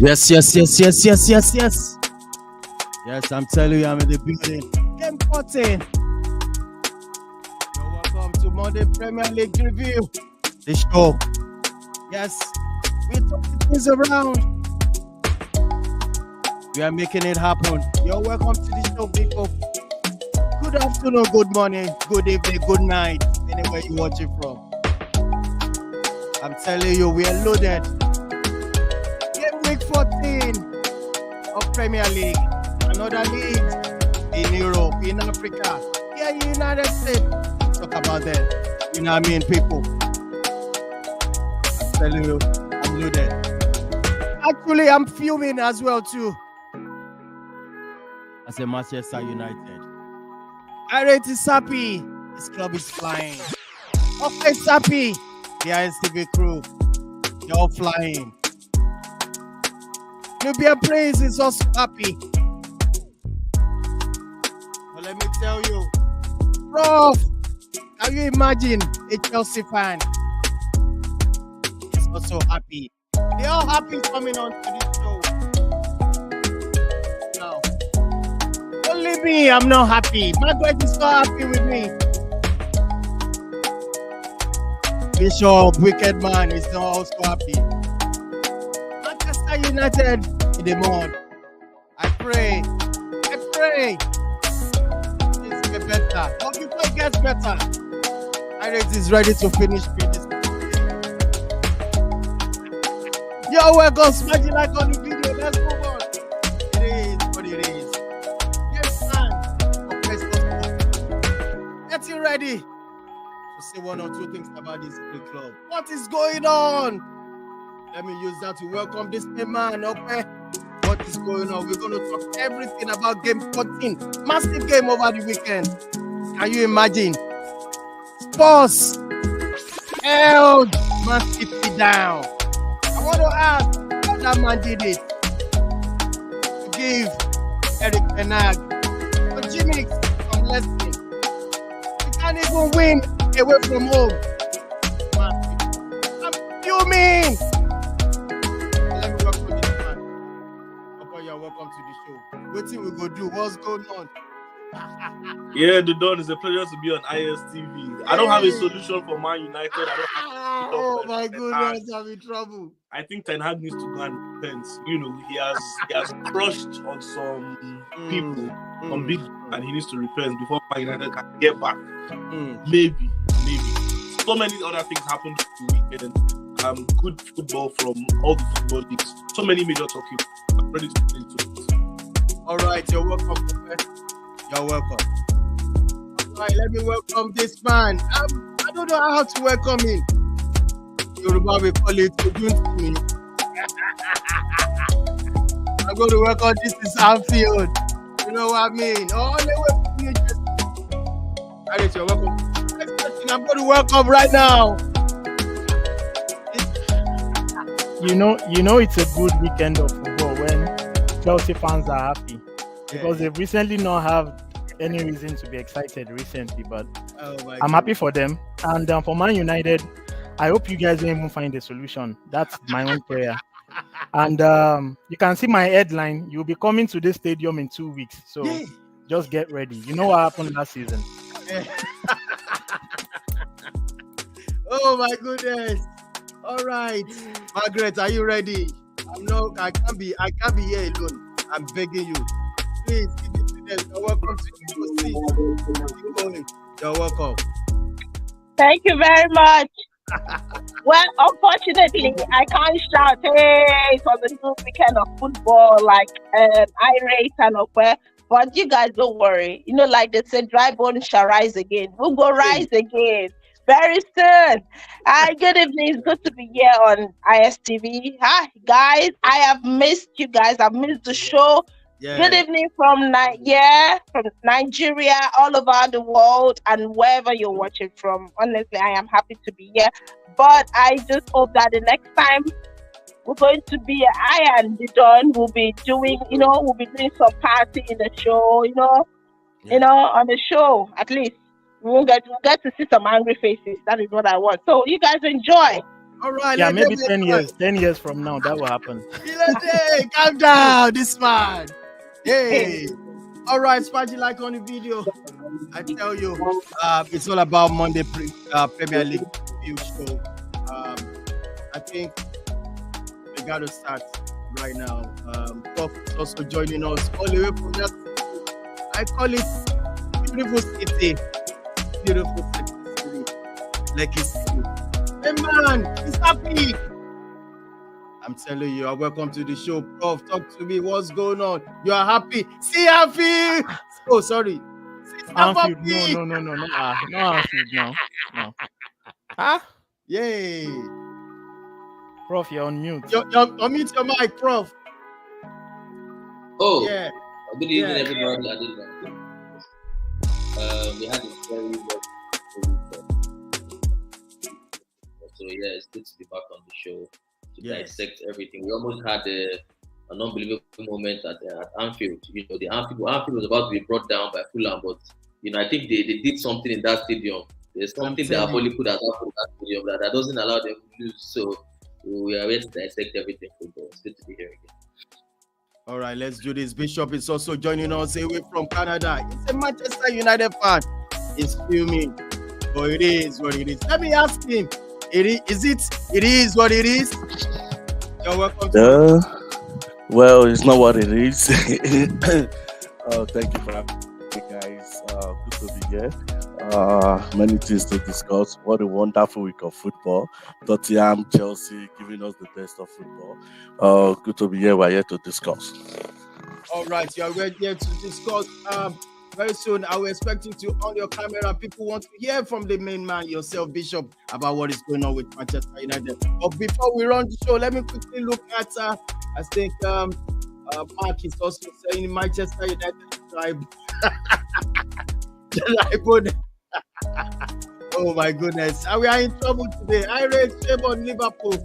Yes, yes, yes, yes, yes, yes, yes. Yes, I'm telling you, I'm in the building. Game 14. You're welcome to Monday Premier League review. The show. Yes, we're talking things around. We are making it happen. You're welcome to the show, people. Good afternoon, good morning, good evening, good night, anywhere you watch it from. I'm telling you, we are loaded. Game week 14 of Premier League. Another league in Europe, in Africa, here in the United States. Talk about that. You know what I mean, people? I'm telling you, I'm loaded. Actually, I'm fuming as well, too. As a Manchester United. Irate is happy. This club is flying. Okay, is happy. The ISTV crew, they're all flying. Nubian Praise is also happy. But let me tell you, Prof, can you imagine a Chelsea fan is also happy? They're all happy coming on to this show. Now, only me, I'm not happy. Margaret is so happy with me. Bishop, wicked man, is not also happy. Manchester United in the mud. I pray. Things get better. But before it gets better, Irate is ready to finish this. Yo, welcome, smash it like on the video. Let's move on. It is what it is. Yes, man. Getting ready to say one or two things about this big club. What is going on? Let me use that to welcome this man. Okay, what is going on? We're going to talk everything about game 14. Massive game over the weekend. Can you imagine? Spurs held Man City down. I want to ask how that man did it. To give Eric Ten Hag or Jimmy some lesson. You can't even win away from home. I'm fuming. Let me welcome this man. Okay, you're welcome to the show. What thing we go do? What's going on? Yeah, the Don, it's a pleasure to be on ISTV. I don't have a solution for Man United. Oh my goodness, I'm in trouble. I think Ten Hag needs to go and repent. You know, he has crushed on some people, some big, and he needs to repent before Man United can get back. Maybe. So many other things happened this weekend. Good football from all the football leagues. So many major talking. I'm ready to get into it. All right, you're welcome. You're welcome. All right, let me welcome this man. I don't know how to welcome him. Yoruba, we call it Ojúntìmí. I'm going to welcome this is Anfield. You know what I mean? All the way from New Jersey. All right, you're welcome. Next person I'm going to welcome right now. You know, it's a good weekend of football when Chelsea fans are happy because they've recently not have any reason to be excited recently, but I'm happy for them. And for Man United, I hope you guys don't even find a solution. That's my own prayer. And you can see my headline. You'll be coming to this stadium in 2 weeks, so just get ready. You know what happened last season. Oh my goodness. All right, Margaret, are you ready? I can't be here alone. I'm begging you. Please give it to them. You're welcome to the seat. You're welcome. Thank you very much. Well, unfortunately, I can't shout, hey, it was a good weekend of football, like Irate and Okwe. But you guys don't worry. You know, like they say, dry bones shall rise again. We'll go rise again very soon. Good evening. It's good to be here on ISTV. Hi, guys. I have missed you guys. I've missed the show. Yeah. Good evening from Nigeria, all over the world, and wherever you're watching from. Honestly, I am happy to be here. But I just hope that the next time we're going to be, I and the Don will be doing, some party in the show, on the show at least. We'll get to see some angry faces. That is what I want. So you guys enjoy. All right. Yeah, maybe 10 years. 10 years from now, that will happen. Hey, calm down, this man. Hey. All right, smash like on the video. I tell you, it's all about Monday Premier League review show. I think we got to start right now. Prof is also joining us all the way from that. I call it beautiful city. Beautiful city. Like it's city. Hey man, it's happy. I'm telling you, welcome to the show. Prof, talk to me. What's going on? You are happy? See happy. Oh, sorry. Anfield. No. No Anfield, no. Huh? Yay. Prof, you're on mute. Unmute your mic, Prof. Oh, yeah. Good evening, everybody. I did that. We had a very good weekend. So yeah, it's good to be back on the show to dissect everything. We almost had an unbelievable moment at Anfield. You know, the Anfield was about to be brought down by Fulham, but you know, I think they did something in that stadium. There's something that Hollywood has happened in that stadium that doesn't allow them to lose. So we are ready to dissect everything football. It's good to be here again. All right, let's do this. Bishop is also joining us away from Canada. He's a Manchester United fan. He's fuming, but it is what it is. Let me ask him. It is what it is. You're welcome. Well, it's not what it is. Thank you for having me, guys. Good to be here. Many things to discuss. What a wonderful week of football. Tottenham, Chelsea, giving us the best of football. Good to be here. We're here to discuss. All right, you are ready here to discuss. Very soon, I will expect you to on your camera. People want to hear from the main man yourself, Bishop, about what is going on with Manchester United. But before we run the show, let me quickly look at. I think Mark is also saying Manchester United tribe. Oh my goodness, we are in trouble today. I read shame on Liverpool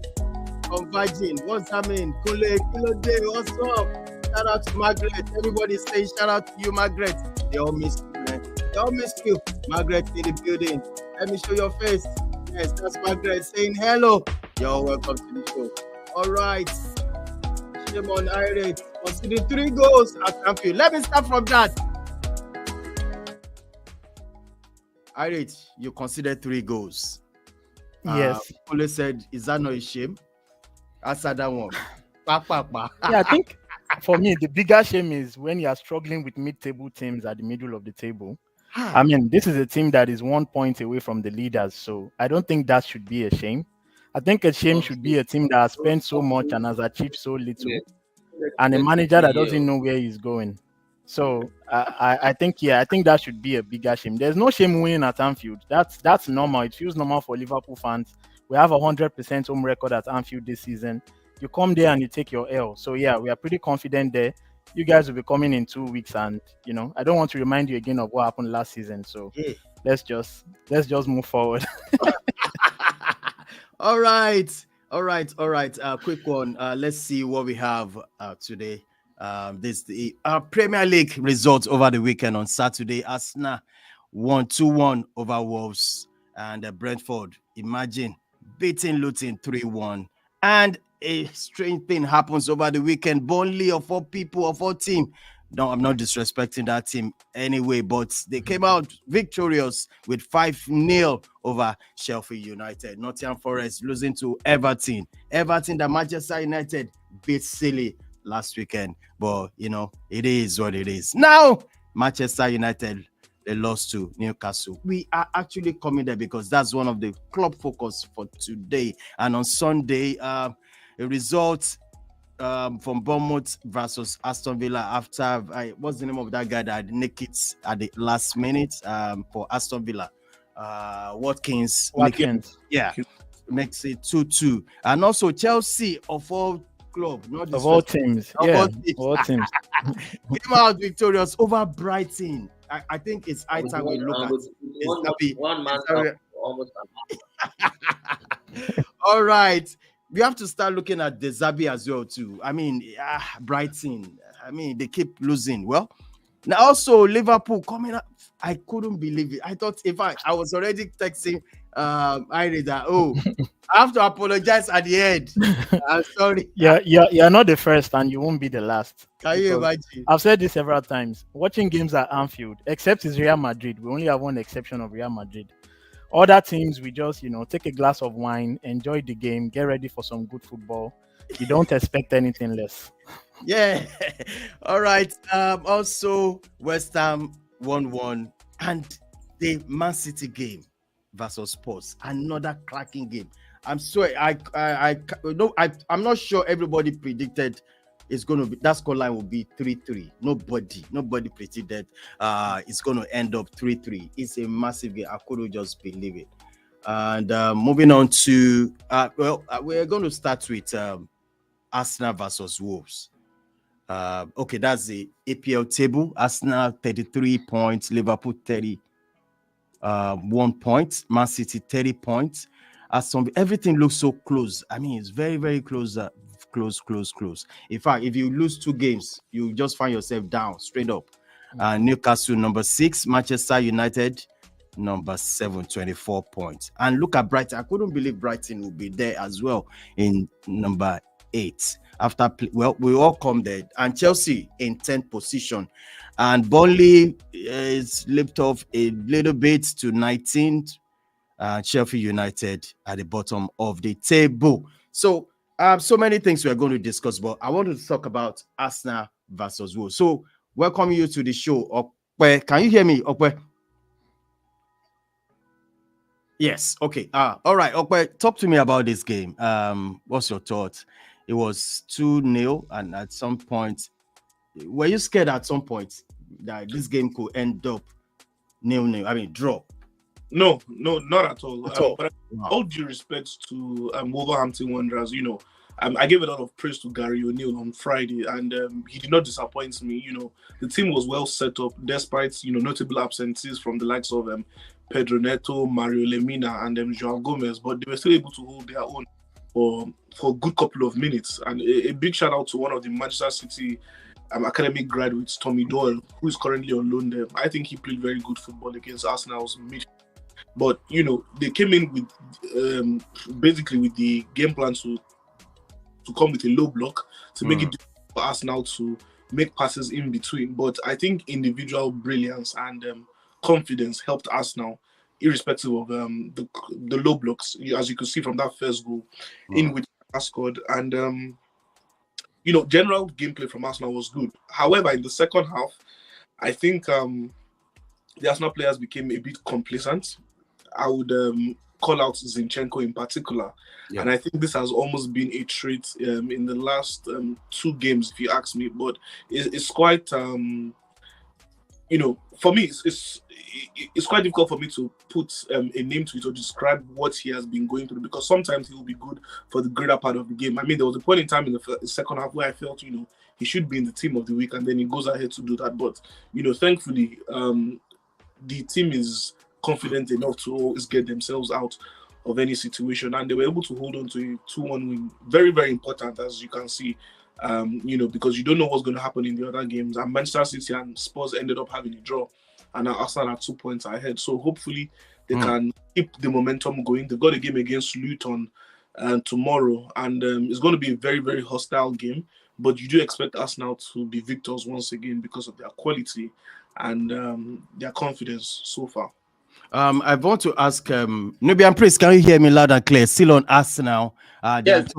from Virgin. What's happening? Kule Kilode, what's up? Shout out to Margaret. Everybody say shout out to you, Margaret. They all miss you, man. They all miss you. Margaret in the building. Let me show your face. Yes, that's Margaret saying hello. You're welcome to the show. All right. Shame on Irate. Considering 3 goals at Anfield. Let me start from that. Irate, you considered 3 goals. Yes. Ole said, is that not a shame? Answer that one. Yeah, I think for me, the bigger shame is when you are struggling with mid-table teams at the middle of the table. I mean, this is a team that is 1 point away from the leaders, so I don't think that should be a shame. I think a shame should be a team that has spent so much and has achieved so little, and a manager that doesn't know where he's going. So I think that should be a bigger shame. There's no shame winning at Anfield. That's normal. It feels normal for Liverpool fans. We have 100% home record at Anfield this season. You come there and you take your L. So yeah, we are pretty confident there. You guys will be coming in 2 weeks, and you know, I don't want to remind you again of what happened last season. So let's just move forward. All right. Quick one. Let's see what we have today. This the Premier League results over the weekend. On Saturday, Arsenal won 2-1 over Wolves, and Brentford, imagine, beating Luton 3-1. And a strange thing happens over the weekend. Burnley, of all people, of all team. No, I'm not disrespecting that team anyway, but they came out victorious with 5-0 over Sheffield United. Nottingham Forest losing to Everton. Everton, that Manchester United beat silly last weekend. But, you know, it is what it is. Now, Manchester United, they lost to Newcastle. We are actually coming there because that's one of the club focus for today. And on Sunday, a result from Bournemouth versus Aston Villa after, what's the name of that guy that nicked it at the last minute for Aston Villa? Watkins. Yeah, makes it 2-2. And also Chelsea, of all club, not of all teams. All teams. Came out victorious over Brighton. I think it's high time we look at one man almost. All right. We have to start looking at De Zerbi as well too. I mean, Brighton. I mean, they keep losing. Well, now also Liverpool coming up. I couldn't believe it. I thought if I was already texting Ira that I have to apologize at the end. I'm sorry. You're not the first, and you won't be the last. Can you imagine? I've said this several times. Watching games at Anfield, except it's Real Madrid, we only have one exception of Real Madrid. Other teams, we just take a glass of wine, enjoy the game, get ready for some good football. You don't expect anything less. Yeah. All right. Also, West Ham 1-1, and the Man City game versus Spurs, another cracking game. I'm sorry, I'm not sure everybody predicted it's going to be, that scoreline will be 3-3. Nobody predicted it's going to end up 3-3. It's a massive game. I couldn't just believe it. And moving on to we're going to start with Arsenal versus Wolves. Okay, that's the APL table. Arsenal 33 points, Liverpool 1 point, Man City 30 points. Everything looks so close. I mean, it's very, very close. Close. In fact, if you lose 2 games, you just find yourself down straight up. Newcastle number 6, Manchester United number 7, 24 points. And look at Brighton. I couldn't believe Brighton would be there as well in number 8. We all come there. And Chelsea in 10th position. And Burnley is slipped off a little bit to 19th. Sheffield United at the bottom of the table. So many things we're going to discuss, but I want to talk about Arsenal versus Wolves. So welcome you to the show. Okwe, can you hear me, Okwe? Yes. Okay. All right. Okwe, talk to me about this game. What's your thoughts? It was 2-0, and at some point, were you scared at some point that this game could end up 0-0? I mean, draw. No, not at all. But all due respect to Wolverhampton Wanderers, I gave a lot of praise to Gary O'Neill on Friday, and he did not disappoint me. The team was well set up despite notable absences from the likes of Pedro Neto, Mario Lemina, and João Gomez, but they were still able to hold their own for a good couple of minutes. And a big shout out to one of the Manchester City academic graduates, Tommy Doyle, who is currently on loan there. I think he played very good football against Arsenal's midfield. But they came in with basically with the game plan to come with a low block to make it difficult for Arsenal to make passes in between. But I think individual brilliance and confidence helped Arsenal, irrespective of the low blocks, as you could see from that first goal in which I scored. And general gameplay from Arsenal was good. However, in the second half, I think the Arsenal players became a bit complacent. I would call out Zinchenko in particular. Yeah. And I think this has almost been a trait in the last 2 games, if you ask me. But it's quite, for me, it's quite difficult for me to put a name to it or describe what he has been going through, because sometimes he will be good for the greater part of the game. I mean, there was a point in time in the second half where I felt, he should be in the team of the week, and then he goes ahead to do that. But, thankfully, the team is confident enough to always get themselves out of any situation, and they were able to hold on to a 2-1 win. Very, very important, as you can see, because you don't know what's going to happen in the other games. And Manchester City and Spurs ended up having a draw, and now Arsenal are 2 points ahead. So hopefully they can keep the momentum going. They've got a game against Luton tomorrow, and it's going to be a very, very hostile game. But you do expect Arsenal to be victors once again because of their quality and their confidence so far. I want to ask Nubian Priest, can you hear me loud and clear? Still on Arsenal. Yes.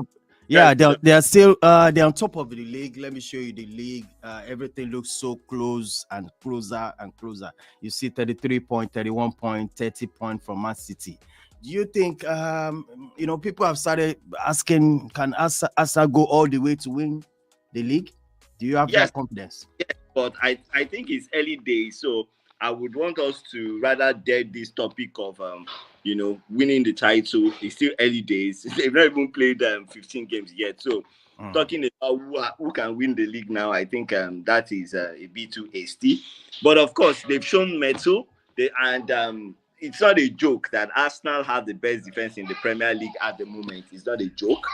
They're still they're on top of the league. Let me show you the league. Everything looks so close and closer and closer. You see 33 point, 31 point, 30 point from Man City. Do you think people have started asking, can Arsenal go all the way to win the league? Do you have that confidence? Yes, but I think it's early days, so I would want us to rather dead this topic of winning the title. It's still early days. They've not even played 15 games yet. So talking about who can win the league now, I think that is a bit too hasty. But of course, they've shown mettle, and it's not a joke that Arsenal have the best defense in the Premier League at the moment. It's not a joke.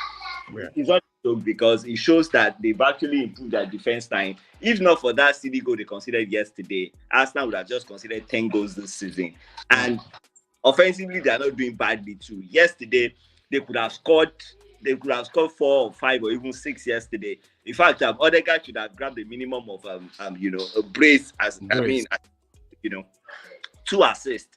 Yeah. It's not a joke because it shows that they've actually improved their defense line. If not for that silly goal they considered yesterday, Arsenal would have just considered 10 goals this season. And offensively, they are not doing badly too. Yesterday, they could have scored. They could have scored 4 or 5 or even 6 yesterday. In fact, Odegaard should have grabbed a minimum of a brace as 2 assists.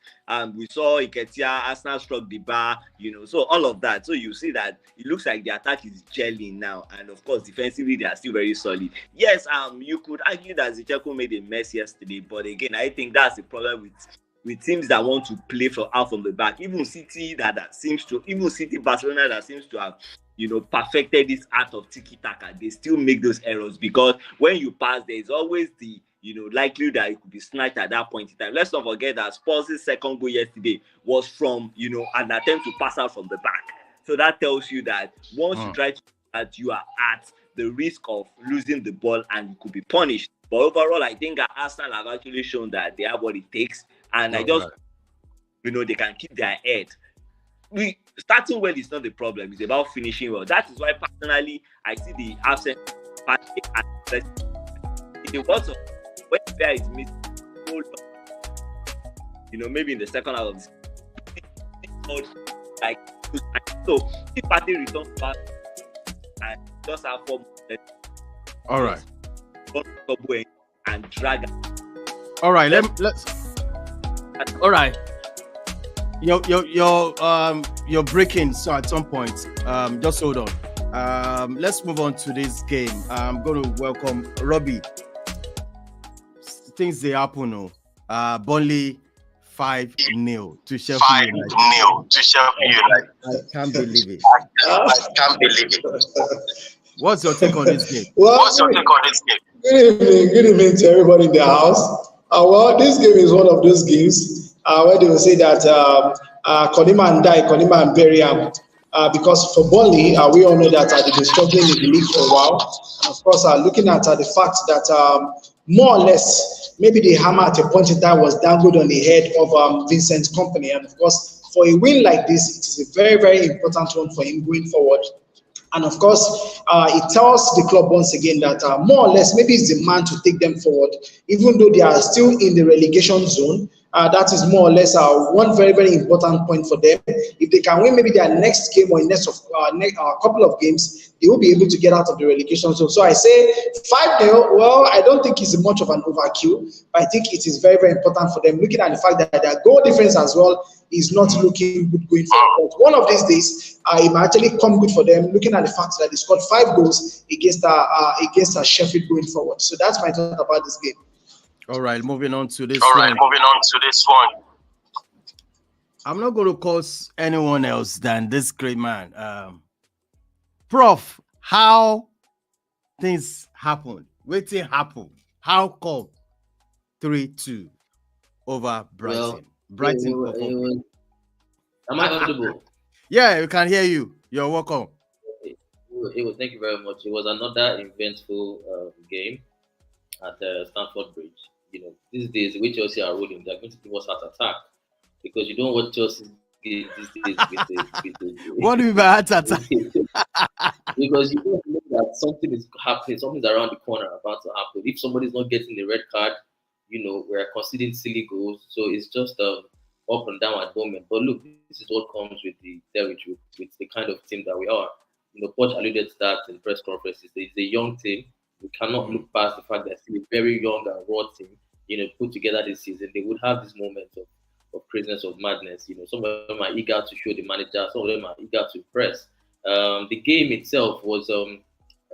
We saw Iketia, Arsenal struck the bar, so all of that. So you see that it looks like the attack is gelling now. And of course, defensively, they are still very solid. Yes, you could argue that Zicheko made a mess yesterday, but again, I think that's the problem with teams that want to play out from the back. Even City, Barcelona that seems to have, perfected this art of tiki-taka, they still make those errors because when you pass, there is always the likelihood that it could be snatched at that point in time. Let's not forget that Spurs' second goal yesterday was from, an attempt to pass out from the back. So that tells you that once you try to that you are at the risk of losing the ball and you could be punished. But overall, I think that Arsenal have actually shown that they have what it takes. And they can keep their head. Starting well is not the problem. It's about finishing well. That is why, personally, I see the absence of in the words of when there is missing, maybe in the second half of the like so if Partey returns back and just have 4 minutes. All right. And drag. All right, let's. All right. You're breaking, so at some point, just hold on. Let's move on to this game. I'm going to welcome Robbie. Things they happen. Burnley 5-0 to Sheffield United. 5-0 to Sheffield United. I can't believe it. I can't believe it. What's your take on this game? What's your take on this game? Good evening to everybody in the house. Well, this game is one of those games where they will say that Konima and die, Konima and bury him. Because for Burnley, we all know that they've been struggling in the league for a while. And of course, looking at the fact that more or less, maybe the hammer at a point in time was dangled on the head of Vincent's company. And of course, for a win like this, it is a very, very important one for him going forward. And of course, it tells the club once again that more or less, maybe it's the man to take them forward, even though they are still in the relegation zone. That is more or less one very, very important point for them. If they can win maybe their next game or next couple of games, they will be able to get out of the relegation zone. So I say 5-0, well, I don't think it's much of an overkill, but I think it is very, very important for them, looking at the fact that their goal difference as well is not looking good going forward. One of these days, it might actually come good for them, looking at the fact that they scored 5 goals against Sheffield going forward. So that's my thought about this game. All right, moving on to this one. I'm not going to call anyone else than this great man. Prof, how things happen? Waiting happen. How come 3-2 over Brighton? Well, Brighton. Am I audible? Yeah, we can hear you. You're welcome. Thank you very much. It was another eventful game at Stamford Bridge. These days, the way Chelsea are rolling, they're going to give us heart attack because you don't want Chelsea these days. What do you mean by heart attack? Because you don't know that something is happening, something's around the corner about to happen. If somebody's not getting the red card, we're conceding silly goals. So it's just up and down at the moment. But look, this is what comes with the territory, with the kind of team that we are. Poch alluded to that in press conferences. It's a young team. We cannot look past the fact that it's a very young and raw team, put together this season. They would have this moment of craziness, of madness. Some of them are eager to show the manager. Some of them are eager to press. The game itself was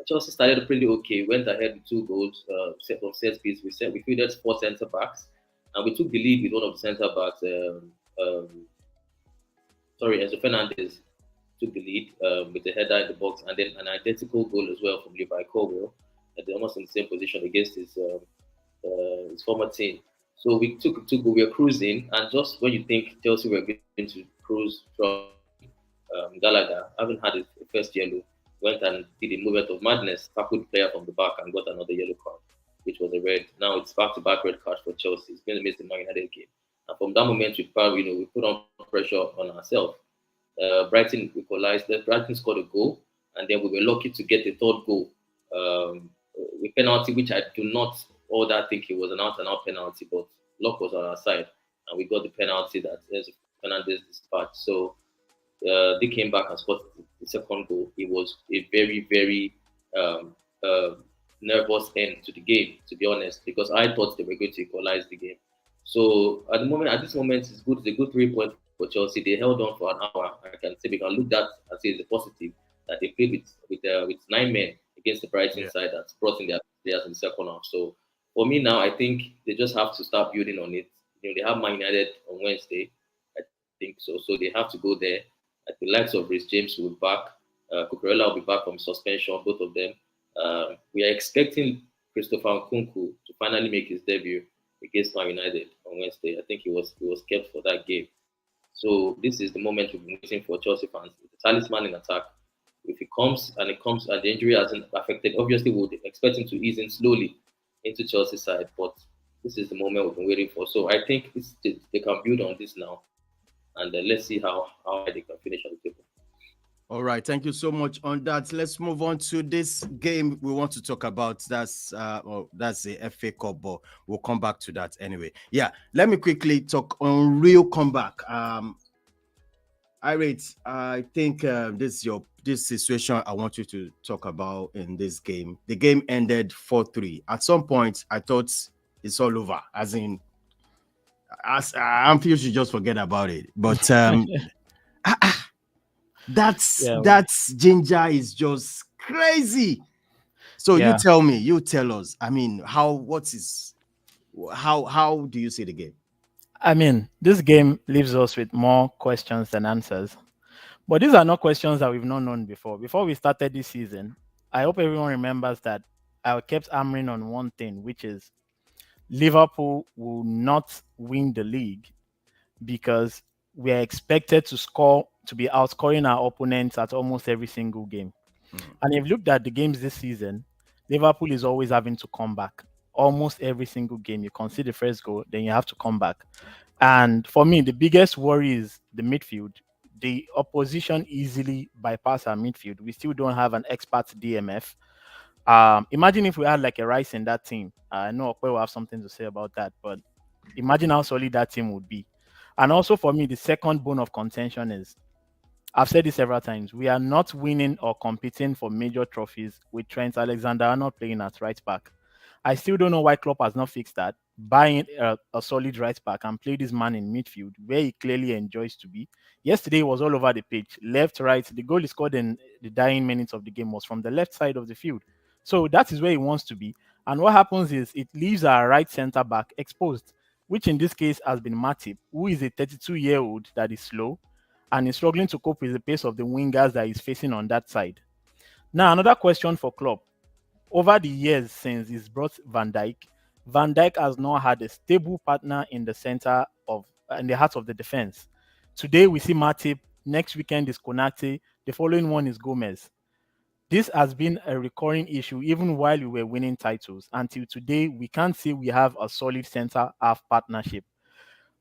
Chelsea started pretty okay. Went ahead with 2 goals, set from set piece. We fielded 4 centre backs, and we took the lead with one of the centre backs. Enzo Fernandez took the lead with a header in the box, and then an identical goal as well from Levi Colwill. They're almost in the same position against his former team. So we took 2 goals. We were cruising, and just when you think Chelsea were going to cruise from Gallagher, having had his first yellow, went and did a movement of madness, tackled the player from the back and got another yellow card, which was a red. Now it's back-to-back red card for Chelsea. It's been a missing Man United game. And from that moment, we put on pressure on ourselves. Brighton equalized. Brighton scored a goal, and then we were lucky to get a 3rd goal with penalty, which I do not all that think it was an out-and-out penalty, but luck was on our side, and we got the penalty that Enzo Fernandez dispatched. So they came back and scored the second goal. It was a very, very um, uh, nervous end to the game, to be honest, because I thought they were going to equalize the game. So at this moment, it's good. It's a good 3 point for Chelsea. They held on for an hour. I can say we can look that and say it's a positive that they played with 9 men against the Brighton Yeah. side that brought in their players in the second half. So for me now, I think they just have to start building on it. They have Man United on Wednesday. I think so. So they have to go there. The likes of Rhys James will be back. Cucurella will be back from suspension, both of them. We are expecting Christopher Nkunku to finally make his debut against Man United on Wednesday. I think he was kept for that game. So this is the moment we've been waiting for Chelsea fans. It's a talisman in attack. If it comes and the injury hasn't affected, obviously we would expect him to ease in slowly into Chelsea side. But this is the moment we've been waiting for. So I think they can build on this now, and let's see how high they can finish on the table. All right, thank you so much on that. Let's move on to this game we want to talk about. That's the FA Cup, but we'll come back to that anyway. Yeah, let me quickly talk on real comeback. I think this situation I want you to talk about in this game. The game ended 4-3. At some point, I thought it's all over. I'm few should just forget about it. But that's ginger is just crazy. So you tell us. I mean, how do you see the game? I mean, this game leaves us with more questions than answers. But these are not questions that we've not known before. Before we started this season, I hope everyone remembers that I kept hammering on one thing, which is Liverpool will not win the league because we are expected to be outscoring our opponents at almost every single game. And if you looked at the games this season, Liverpool is always having to come back. Almost every single game, you concede the first goal, then you have to come back. And for me, the biggest worry is the midfield. The opposition easily bypass our midfield. We still don't have an expert DMF. Imagine if we had like a Rice in that team. I know Okwe will have something to say about that, but imagine how solid that team would be. And also for me, the second bone of contention is, I've said this several times, we are not winning or competing for major trophies with Trent Alexander-Arnold playing at right back. I still don't know why Klopp has not fixed that. Buying a solid right back and play this man in midfield where he clearly enjoys to be. Yesterday was all over the pitch, left, right. The goal he scored in the dying minutes of the game was from the left side of the field. So that is where he wants to be. And what happens is it leaves our right centre back exposed, which in this case has been Matip, who is a 32-year-old that is slow and is struggling to cope with the pace of the wingers that he's facing on that side. Now, another question for Klopp. Over the years since he's brought Van Dijk has not had a stable partner in the heart of the defense. Today we see Matip, next weekend is Konate, the following one is Gomez. This has been a recurring issue even while we were winning titles. Until today, we can't say we have a solid centre-half partnership.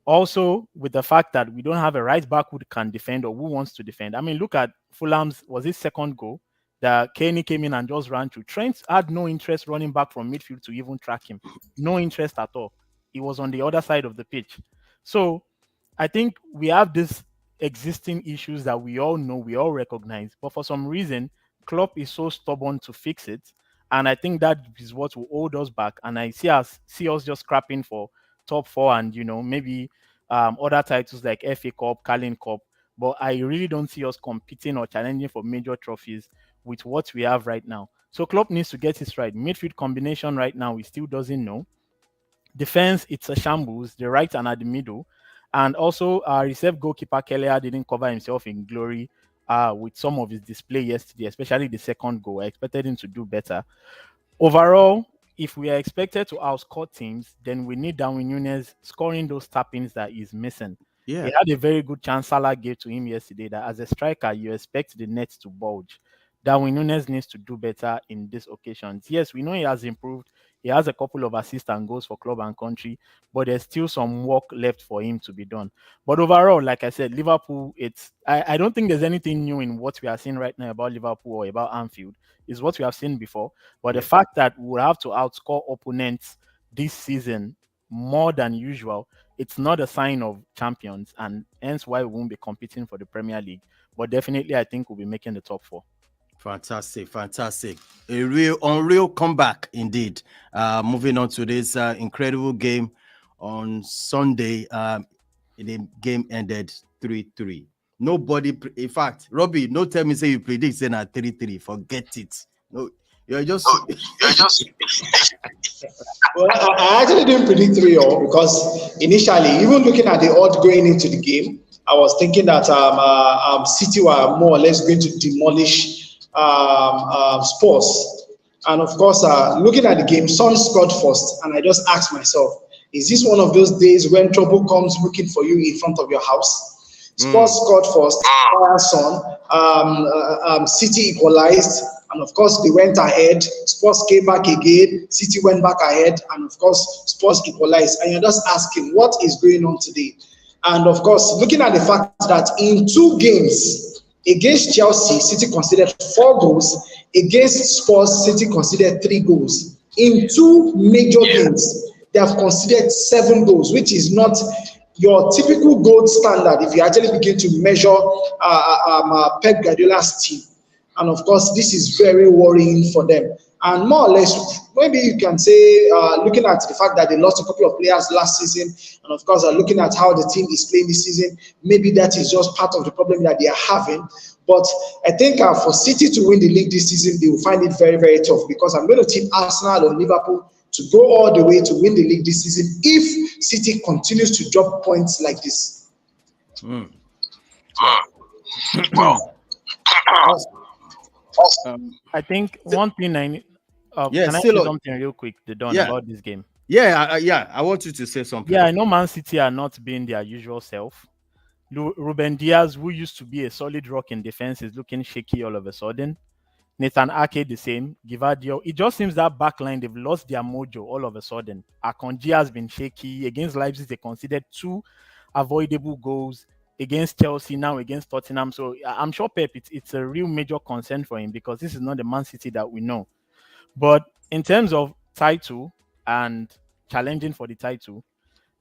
Also, with the fact that we don't have a right back who can defend or who wants to defend. I mean, look at Fulham's, was his second goal that Kenny came in and just ran through. Trent had no interest running back from midfield to even track him. No interest at all. He was on the other side of the pitch. So I think we have these existing issues that we all know, we all recognize, but for some reason, Klopp is so stubborn to fix it. And I think that is what will hold us back. And I see us just scrapping for top four and, maybe other titles like FA Cup, Carling Cup. But I really don't see us competing or challenging for major trophies with what we have right now. So Klopp needs to get this right. Midfield combination right now, he still doesn't know. Defense, it's a shambles. The right and at the middle. And also, our reserve goalkeeper Keller didn't cover himself in glory with some of his display yesterday, especially the second goal. I expected him to do better. Overall, if we are expected to outscore teams, then we need Darwin Núñez scoring those tap-ins that he's missing. Yeah. He had a very good chance Salah gave to him yesterday that as a striker, you expect the net to bulge. Darwin Núñez needs to do better in these occasions. Yes, we know he has improved. He has a couple of assists and goals for club and country, but there's still some work left for him to be done. But overall, like I said, Liverpool, I don't think there's anything new in what we are seeing right now about Liverpool or about Anfield. It's what we have seen before. But the fact that we will have to outscore opponents this season more than usual, it's not a sign of champions, and hence why we won't be competing for the Premier League. But definitely, I think we'll be making the top 4. Fantastic. A unreal comeback indeed. Moving on to this incredible game on Sunday. The game ended 3-3. Nobody, in fact, Robbie, no tell me say you predict saying at 3-3. Forget it. No, you're just. Well, I actually didn't predict 3-0 because initially, even looking at the odds going into the game, I was thinking that City were more or less going to demolish Spurs. And of course, looking at the game, Son scored first, and I just asked myself, is this one of those days when trouble comes looking for you in front of your house? Spurs scored first, Son, City equalized, and of course they went ahead. Spurs came back again, City went back ahead, and of course Spurs equalized. And you're just asking, what is going on today? And of course, looking at the fact that in 2 games against Chelsea, City conceded 4 goals. Against Spurs, City conceded 3 goals. In 2 major games, they have conceded 7 goals, which is not your typical gold standard if you actually begin to measure Pep Guardiola's team. And of course, this is very worrying for them. And more or less, maybe you can say, looking at the fact that they lost a couple of players last season, and of course, looking at how the team is playing this season, maybe that is just part of the problem that they are having. But I think for City to win the league this season, they will find it very, very tough, because I'm going to tip Arsenal or Liverpool to go all the way to win the league this season if City continues to drop points like this. I think one thing I need. Can I say something real quick, about this game? I want you to say something. Yeah, I know Man City are not being their usual self. Ruben Diaz, who used to be a solid rock in defense, is looking shaky all of a sudden. Nathan Ake the same. Givardio. It just seems that backline, they've lost their mojo all of a sudden. Akonji has been shaky. Against Leipzig, they conceded 2 avoidable goals. Against Chelsea, now against Tottenham. So I'm sure Pep, it's a real major concern for him, because this is not the Man City that we know. But in terms of title and challenging for the title,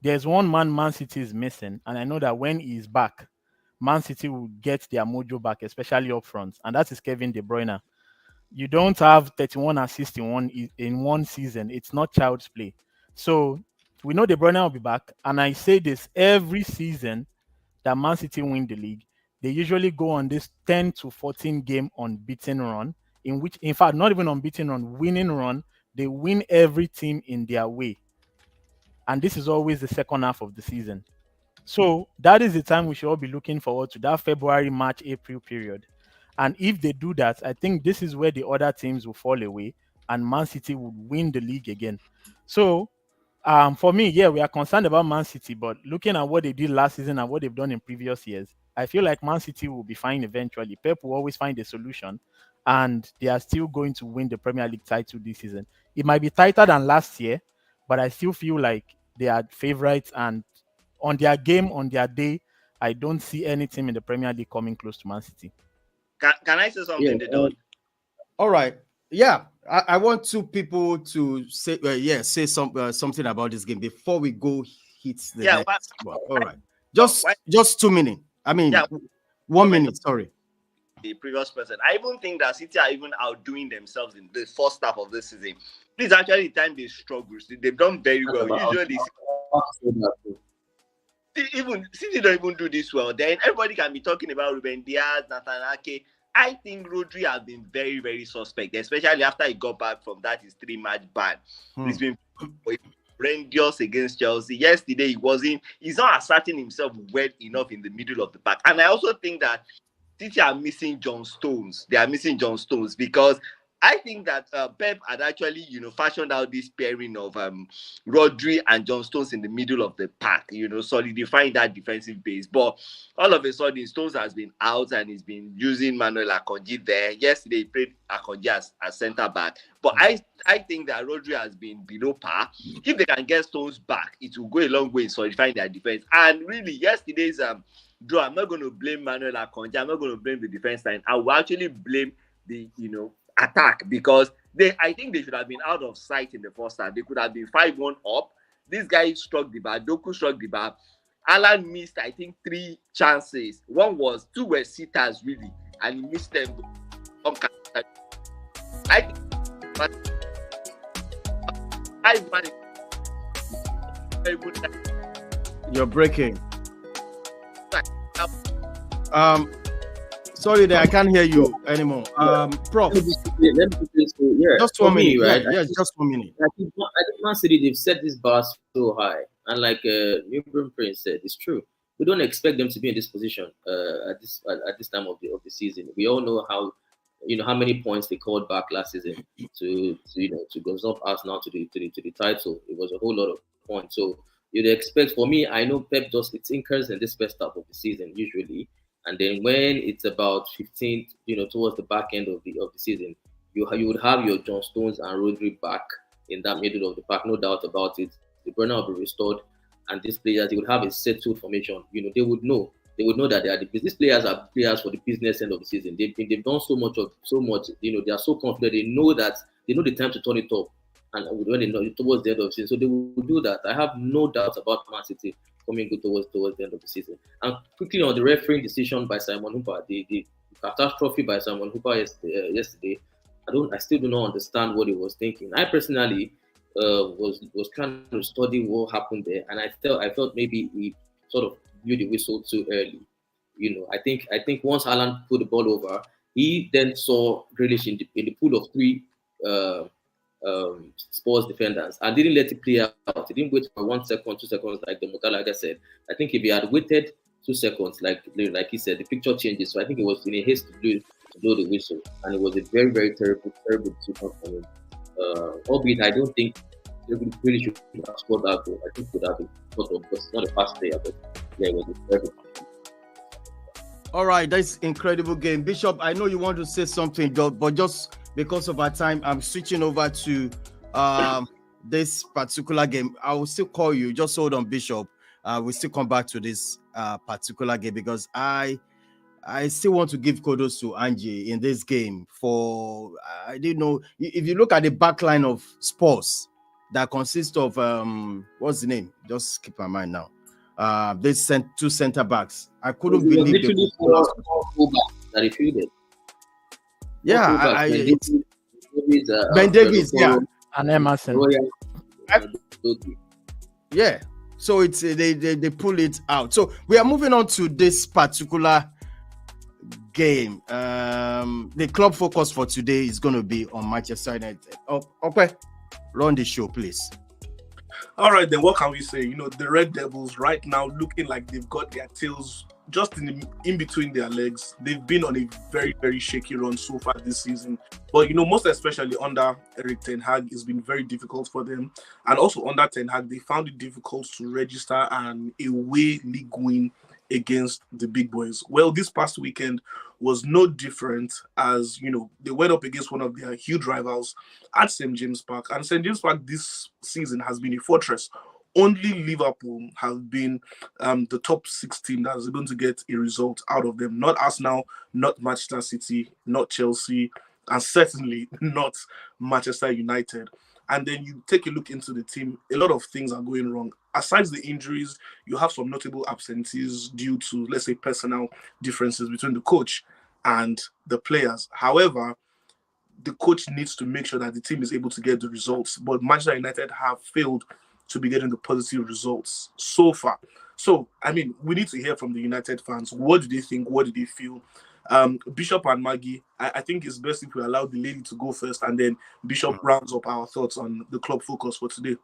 there's one man Man City is missing. And I know that when he is back, Man City will get their mojo back, especially up front. And that is Kevin De Bruyne. You don't have 31 assists in one season. It's not child's play. So we know De Bruyne will be back. And I say this every season that Man City win the league, they usually go on this 10 to 14 game unbeaten run, in which, in fact, not even unbeaten run, winning run. They win every team in their way. And this is always the second half of the season. So that is the time we should all be looking forward to, that February, March, April period. And if they do that, I think this is where the other teams will fall away and Man City would win the league again. So for me, we are concerned about Man City, but looking at what they did last season and what they've done in previous years, I feel like Man City will be fine eventually. Pep will always find a solution, and they are still going to win the Premier League title this season. It might be tighter than last year, but I still feel like they are favorites, and on their game, on their day, I don't see any team in the Premier League coming close to Man City. Can I say something, all right. Yeah, I want 2 people to say say something about this game before we go hit the next one. All right. Just 2 minutes. I mean, 1 minute, sorry. The previous person. I even think that City are even outdoing themselves in the first half of this season. This is actually the time they struggle. They've done very well. Usually, even City don't even do this well. Then everybody can be talking about Ruben Diaz, Nathan Ake. I think Rodri has been very, very suspect, especially after he got back from that his 3-match ban. He's been horrendous against Chelsea. Yesterday, he's not asserting himself well enough in the middle of the pack. And I also think that City are missing John Stones. They are missing John Stones because I think that Pep had actually, fashioned out this pairing of Rodri and John Stones in the middle of the pack, solidifying that defensive base. But all of a sudden, Stones has been out and he's been using Manuel Akonji there. Yesterday, he played Akonji as centre-back. But I think that Rodri has been below par. If they can get Stones back, it will go a long way in solidifying their defense. And really, yesterday's draw, I'm not going to blame Manuel Akonji. I'm not going to blame the defense line. I will actually blame the, attack, because I think they should have been out of sight in the first half. They could have been 5-1 up. This guy struck the bar. Doku struck the bar. Alan missed, I think, 3 chances. 2 were sitters, really, and he missed them. I think, but I managed very good. You're breaking. Sorry that I can't hear you anymore. Prof. Let me just say, yeah. Just 1 minute, right? Yeah, just 1 minute. I think Man City, they've set this bar so high, and like Newborn Prince said, it's true. We don't expect them to be in this position at this time of the season. We all know how many points they called back last season to go up Arsenal to the title. It was a whole lot of points. So you'd expect, for me, I know Pep just it incurs in this first half of the season usually, and then when it's about 15th, towards the back end of the season, you would have your John Stones and Rodri back in that middle of the pack, no doubt about it. The burner will be restored, and these players, they would have a settled formation. They would know that they are these players are players for the business end of the season. They've done so much. They are so confident. They know the time to turn it up, and when they know towards the end of the season, so they will do that. I have no doubt about Man City coming good towards the end of the season. And quickly on the refereeing decision by Simon Hooper, the catastrophe by Simon Hooper yesterday, I still do not understand what he was thinking. I personally was trying to study what happened there, and I felt maybe he sort of blew the whistle too early. I think once Alan put the ball over, he then saw Grealish in the pool of 3 Spurs defenders and didn't let it play out. He didn't wait for 1 second, 2 seconds, like the Mutalaga said. I think if he had waited 2 seconds, like he said, the picture changes. So I think it was in a haste to blow the whistle, and it was a very, very terrible decision for him. Albeit I don't think really should have scored that goal. I think it would have been sort of, because not a fast player, but yeah, it was a very good. All right, that's incredible game. Bishop, I know you want to say something, but just because of our time, I'm switching over to this particular game. I will still call you. Just hold on, Bishop. We'll still come back to this particular game, because I still want to give kudos to Angie in this game for, I didn't know, if you look at the back line of Spurs that consists of, what's the name? Just keep my mind now. They sent 2 center backs. I couldn't believe literally 4 fullbacks that he fielded. Yeah, Ben Davies, yeah, and Emerson. Yeah, so it's they pull it out. So we are moving on to this particular game. The club focus for today is going to be on Manchester United. Okay, run the show, please. All right, then what can we say? The Red Devils right now looking like they've got their tails just in between their legs. They've been on a very, very shaky run so far this season. But, most especially under Eric Ten Hag, it's been very difficult for them. And also under Ten Hag, they found it difficult to register an away league win against the big boys. Well, this past weekend was no different, as they went up against one of their huge rivals at St. James Park. And St. James Park this season has been a fortress. Only Liverpool have been the top 6 team that is able to get a result out of them. Not Arsenal, not Manchester City, not Chelsea, and certainly not Manchester United. And then you take a look into the team, a lot of things are going wrong. Aside the injuries, you have some notable absentees due to, let's say, personal differences between the coach and the players. However, the coach needs to make sure that the team is able to get the results. But Manchester United have failed to be getting the positive results so far. So, we need to hear from the United fans. What do they think? What do they feel? Bishop and Maggie, I think it's best if we allow the lady to go first, and then Bishop rounds up our thoughts on the club focus for today.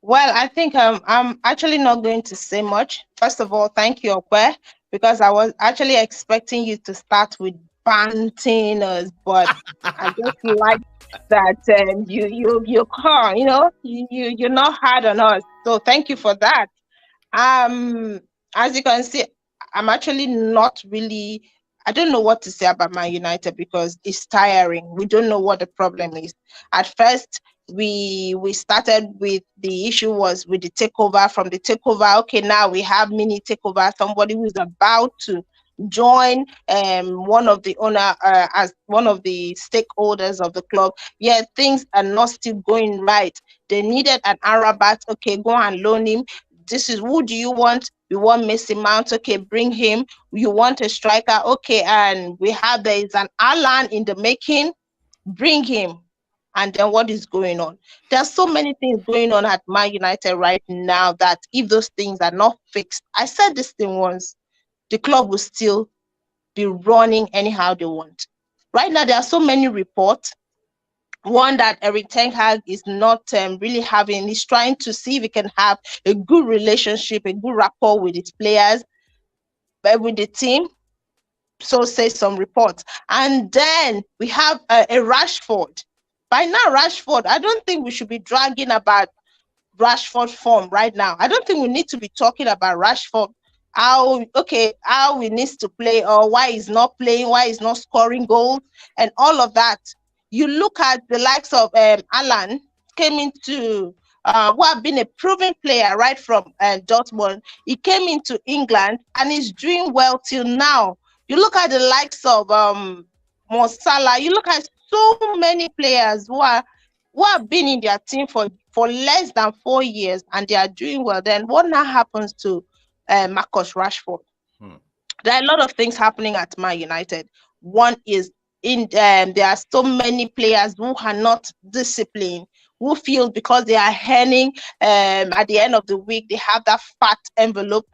Well, I think I'm actually not going to say much. First of all, thank you, Okwe, because I was actually expecting you to start with banting us, but I just like that you calm, you're not hard on us. So thank you for that. As you can see, I'm actually not really, I don't know what to say about Man United because it's tiring. We don't know what the problem is. At first, we started with the issue was with the takeover. From the takeover, okay, now we have mini takeover, somebody who's about to join one of the owner as one of the stakeholders of the club. Yeah, things are not still going right. They needed an Arabat. Okay, go and loan him. This is who do you want? You want Messi Mount? Okay, bring him. You want a striker? Okay, and there is an Alan in the making. Bring him. And then what is going on? There's so many things going on at Man United right now that if those things are not fixed, I said this thing once, the club will still be running anyhow they want. Right now, there are so many reports. One that Eric Ten Hag is not really having. He's trying to see if he can have a good relationship, a good rapport with his players, but with the team. So say some reports. And then we have a Rashford. By now, Rashford, I don't think we should be dragging about Rashford form right now. I don't think we need to be talking about Rashford, how he needs to play, or why he's not playing, why he's not scoring goals, and all of that. You look at the likes of Alan, came into who have been a proven player right from Dortmund. He came into England and is doing well till now. You look at the likes of Mo Salah. You look at so many players who have been in their team for less than 4 years and they are doing well. Then what now happens to Marcus Rashford? There are a lot of things happening at Man United. One is there are so many players who are not disciplined, who feel because they are earning at the end of the week, they have that fat envelope,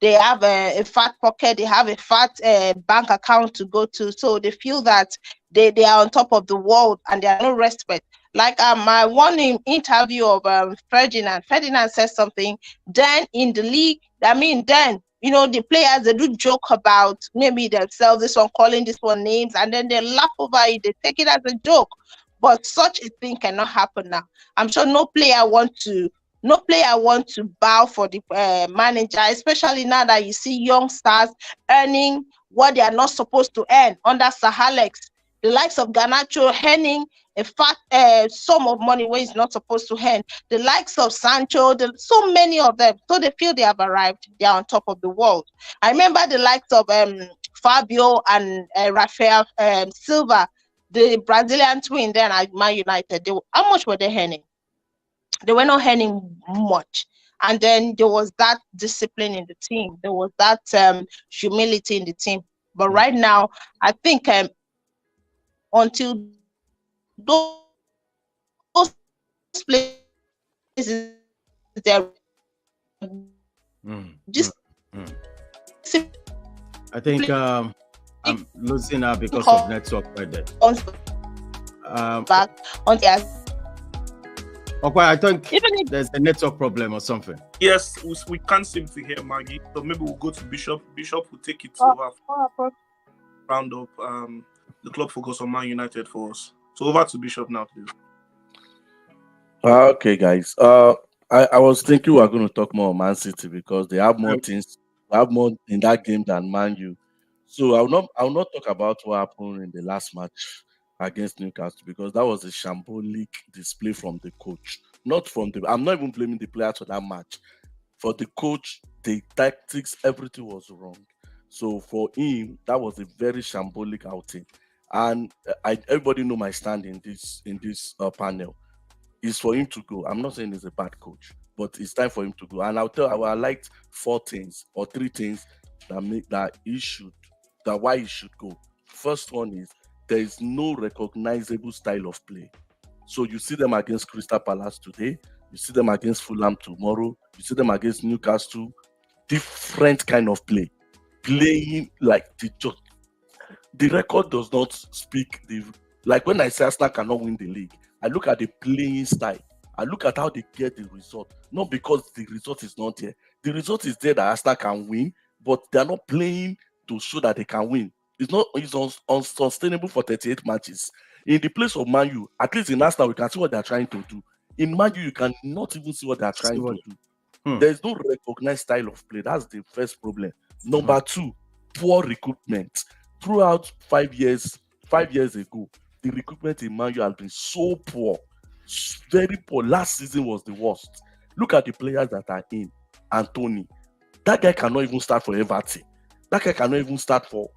they have a fat pocket, they have a fat bank account to go to. So they feel that they are on top of the world and there are no respect. Like my one interview of Ferdinand said something. Then in the league, the players, they do joke about maybe themselves, this one calling this one names, and then they laugh over it. They take it as a joke. But such a thing cannot happen now. I'm sure no player want to bow for the manager, especially now that you see young stars earning what they are not supposed to earn under Sir Alex. The likes of Garnacho earning a fat sum of money where he's not supposed to earn. The likes of Sancho, so many of them. So they feel they have arrived. They are on top of the world. I remember the likes of Fabio and Rafael Silva, the Brazilian twin then at Man United. How much were they earning? They were not earning much. And then there was that discipline in the team. There was that humility in the team. But right now, I think until those places they're just I think I'm losing her because of network right there. Back on the Okay, I think there's a network problem or something. Yes, we can't seem to hear Maggie. So maybe we'll go to Bishop. Bishop will take it to round up the club focus on Man United for us. So over to Bishop now, please. Okay, guys. I was thinking we were going to talk more on Man City because they have more things. We have more in that game than Man U. So I will not talk about what happened in the last match against Newcastle because that was a shambolic display from the coach. I'm not even blaming the players for that match. For the coach, the tactics, everything was wrong. So for him, that was a very shambolic outing. And everybody know my stand in this panel. Is for him to go. I'm not saying he's a bad coach, but it's time for him to go. And I liked 4 things or 3 things that why he should go. First one is there is no recognizable style of play. So you see them against Crystal Palace today, you see them against Fulham tomorrow, you see them against Newcastle, different kind of play. Playing like the record does not speak like when I say Arsenal cannot win the league, I look at the playing style. I look at how they get the result. Not because the result is not there. The result is there that Arsenal can win, but they're not playing to show that they can win. It's unsustainable for 38 matches. In the place of Man U, at least in Arsenal, we can see what they're trying to do. In Man U, you cannot even see what they're trying to do. There's no recognized style of play. That's the first problem. Number 2, poor recruitment. Throughout 5 years ago, the recruitment in Man U has been so poor, very poor. Last season was the worst. Look at the players that are in. Anthony, that guy cannot even start for Everton. That guy cannot even start for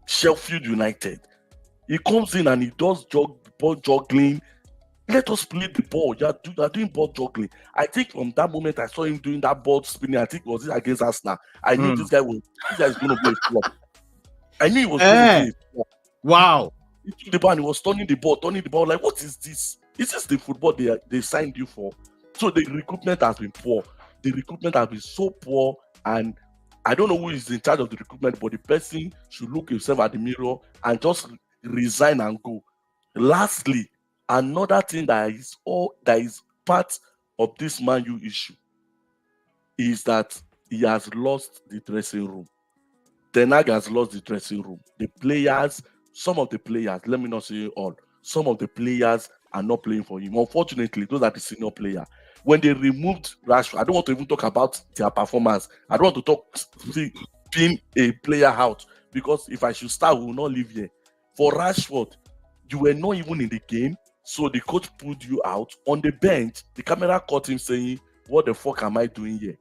Sheffield United. He comes in and he does ball juggling. Let us play the ball. You are doing ball juggling. I think from that moment I saw him doing that ball spinning. I think it was against Arsenal. I knew this guy is going to be a flop. I knew he was going to be a flop. Wow. He took the ball and he was turning the ball. Like, what is this? Is this the football they signed you for? So the recruitment has been poor. The recruitment has been so poor, and I don't know who is in charge of the recruitment, but the person should look himself at the mirror and just resign and go. Lastly, another thing that is part of this Man U issue is that he has lost the dressing room. Ten Hag has lost the dressing room. The players, some of the players, let me not say all, some of the players are not playing for him. Unfortunately, those are the senior players. When they removed Rashford, I don't want to even talk about their performance. I don't want to talk being a player out, because if I should start, we will not live here. For Rashford, you were not even in the game, so the coach pulled you out. On the bench, the camera caught him saying, "What the fuck am I doing here?"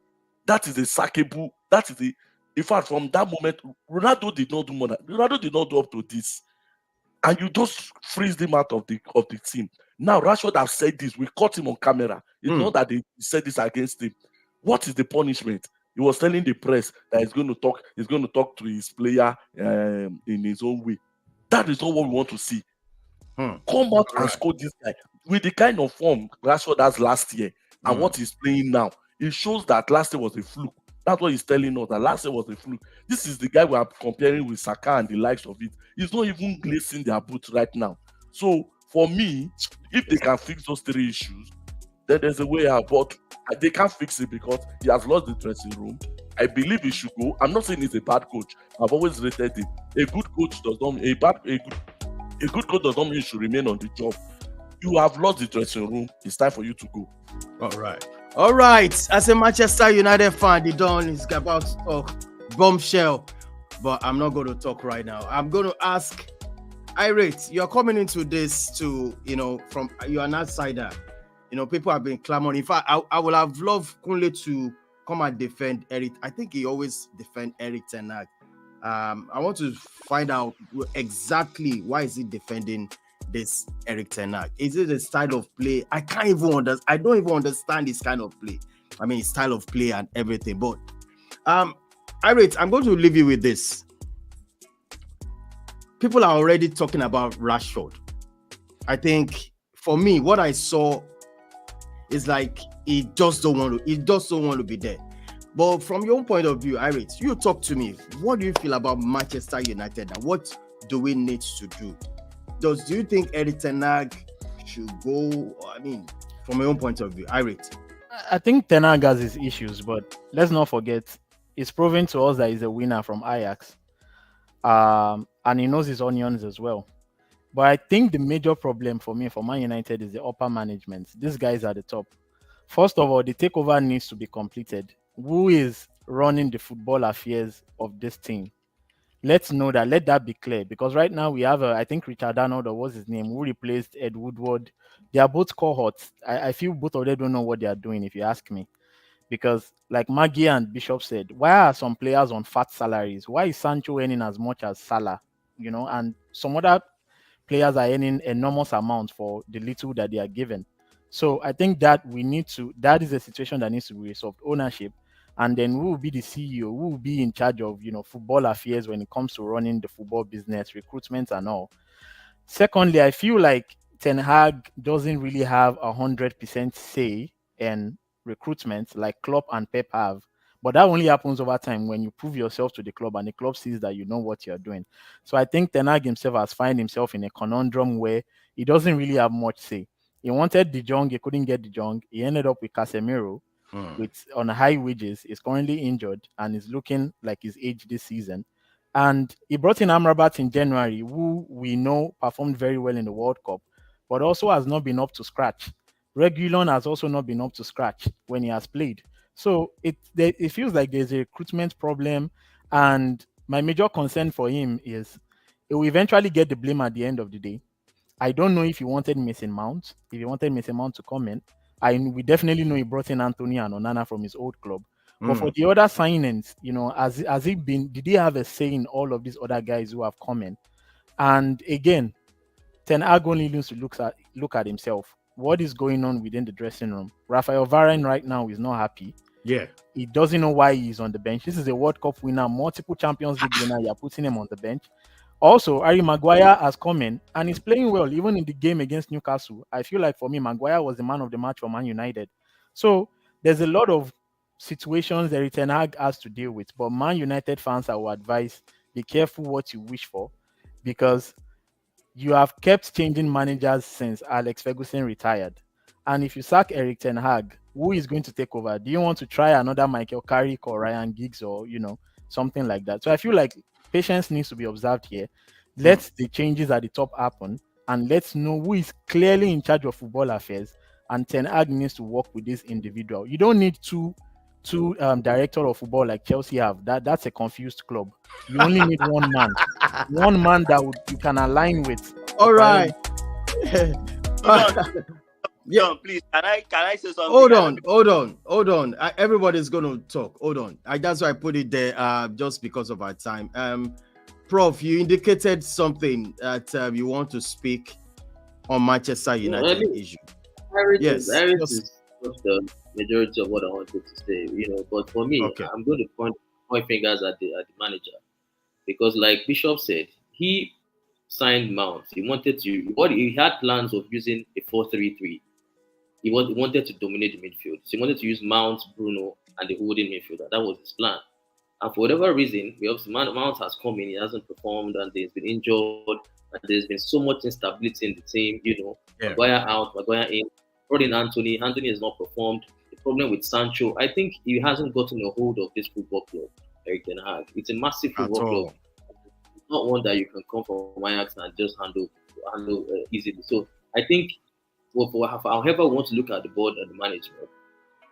That is a sackable. That is the. In fact, from that moment, Ronaldo did not do more. Ronaldo did not do up to this, and you just freeze him out of the team. Now Rashford has said this. We caught him on camera. It's not that they said this against him. What is the punishment? He was telling the press that he's going to talk. He's going to talk to his player in his own way. That is not what we want to see. Come out and score this guy with the kind of form Rashford has last year and what he's playing now. It shows that last year was a fluke. That's what he's telling us, that last year was a fluke. This is the guy we are comparing with Saka and the likes of it. He's not even glazing their boots right now. So for me, if they can fix those three issues, then there's a way out. But they can't fix it because he has lost the dressing room. I believe he should go. I'm not saying he's a bad coach. I've always rated him. A good coach does not a good coach does not mean you should remain on the job. You have lost the dressing room. It's time for you to go. All right. As a Manchester United fan, the Don is about to talk bombshell, but I'm not going to talk right now. I'm going to ask Irate. You're coming into this from you're an outsider. People have been clamoring. In fact, I would have loved Kunle to come and defend Eric. I think he always defend Eric Ten Hag. I want to find out exactly why is he defending this Eric Ten Hag. Is it a style of play? I don't even understand this kind of play. I mean, style of play and everything. But Irate, I'm going to leave you with this. People are already talking about Rashford. I think for me, what I saw is like he just don't want to be there. But from your own point of view, Irate, you talk to me. What do you feel about Manchester United? And what do we need to do? Do you think Eric Ten Hag should go? I mean, from my own point of view, Irate. I think Ten Hag has his issues, but let's not forget, it's proven to us that he's a winner from Ajax. And he knows his onions as well. But I think the major problem for me, for Man United, is the upper management. These guys are the top. First of all, the takeover needs to be completed. Who is running the football affairs of this team? Let's know that. Let that be clear. Because right now we have, I think Richard Arnold, or what's his name, who replaced Ed Woodward. They are both cohorts. I feel both of them don't know what they are doing, if you ask me. Because like Maggie and Bishop said, why are some players on fat salaries? Why is Sancho earning as much as Salah? And some other players are earning enormous amounts for the little that they are given. So I think that that is a situation that needs to be resolved. Ownership. And then who will be the CEO? Who will be in charge of, football affairs when it comes to running the football business, recruitment and all. Secondly, I feel like Ten Hag doesn't really have 100% say in recruitment like Klopp and Pep have. But that only happens over time when you prove yourself to the club and the club sees that you know what you're doing. So I think Ten Hag himself has found himself in a conundrum where he doesn't really have much say. He wanted De Jong, he couldn't get De Jong. He ended up with Casemiro on high wages. He's currently injured and is looking like his age this season. And he brought in Amrabat in January, who we know performed very well in the World Cup, but also has not been up to scratch. Reguilon has also not been up to scratch when he has played. So it feels like there's a recruitment problem. And my major concern for him is he will eventually get the blame at the end of the day. I don't know if he wanted Mason Mount, to come in. We definitely know he brought in Anthony and Onana from his old club. But for the other signings, has it been? Did he have a say in all of these other guys who have come in? And again, Ten Hag only needs to look at himself. What is going on within the dressing room? Rafael Varane right now is not happy. Yeah. He doesn't know why he's on the bench. This is a World Cup winner, multiple Champions League winner. You're putting him on the bench. Also, Harry Maguire has come in and he's playing well, even in the game against Newcastle. I feel like for me, Maguire was the man of the match for Man United. So there's a lot of situations that Ten Hag has to deal with. But Man United fans, I would advise, be careful what you wish for, because you have kept changing managers since Alex Ferguson retired. And if you sack Eric Ten Hag, who is going to take over? Do you want to try another Michael Carrick or Ryan Giggs or, something like that? So I feel like patience needs to be observed here. Let the changes at the top happen, and let's know who is clearly in charge of football affairs. And Ten Hag needs to work with this individual. You don't need two director of football like Chelsea have. That's a confused club. You only need one man that you can align with. All right. Yeah, please. Can I say something? Hold on. Everybody's gonna talk. Hold on. That's why I put it there. Just because of our time. Prof, you indicated something that you want to speak on Manchester United issue. Yes. Is the majority of what I wanted to say. But for me, I'm going to point my fingers at the manager, because, like Bishop said, he signed Mount. He had plans of using a 4-3-3. He wanted to dominate the midfield. So he wanted to use Mount, Bruno, and the holding midfielder. That was his plan. And for whatever reason, Mount has come in, he hasn't performed, and he's been injured, and there's been so much instability in the team. Maguire out, Maguire in. Brought in Anthony. Anthony has not performed. The problem with Sancho, I think he hasn't gotten a hold of this football club, Eric Ten Hag. It's a massive football club. It's not one that you can come from Ajax and just handle easily. So I think, however we want to look at the board and the management,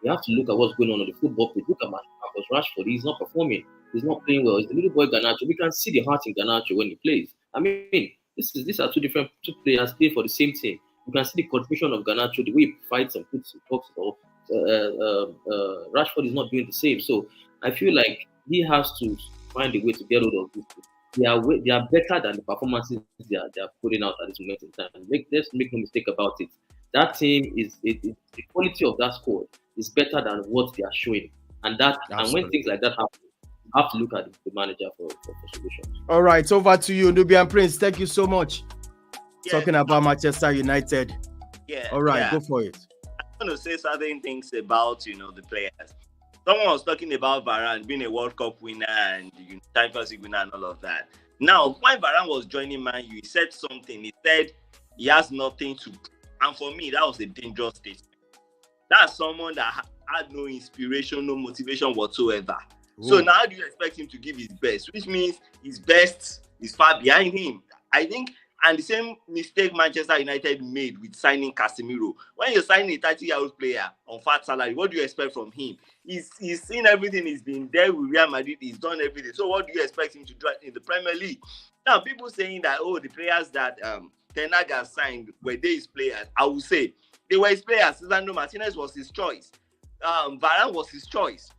we have to look at what's going on the football pitch. Look at Marcus Rashford. He's not performing. He's not playing well. He's the little boy Garnacho. We can see the heart in Garnacho when he plays. I mean, these are two players playing for the same team. You can see the contribution of Garnacho, the way he fights and puts and talks about. Rashford is not doing the same. So I feel like he has to find a way to get hold of this. They are better than the performances they are putting out at this moment in time. Let's make no mistake about it. That team the quality of that squad is better than what they are showing. And when things like that happen, you have to look at the manager for solutions. All right, over to you, Nubian Prince. Thank you so much. Talking about Manchester United. Yeah. All right, go for it. I'm going to say certain things about, the players. Someone was talking about Varane being a World Cup winner and Champions League winner and all of that. Now, when Varane was joining Man U, he said something. He said he has nothing to prove. And for me, that was a dangerous statement. That's someone that had no inspiration, no motivation whatsoever. Ooh. So now how do you expect him to give his best? Which means his best is far behind him. I think. And the same mistake Manchester United made with signing Casemiro. When you're signing a 30-year-old player on fat salary, what do you expect from him? He's seen everything. He's been there with Real Madrid. He's done everything. So what do you expect him to do in the Premier League? Now, people saying that, the players that Ten Hag has signed, were they his players? I would say they were his players. Lisandro Martinez was his choice. Varane was his choice.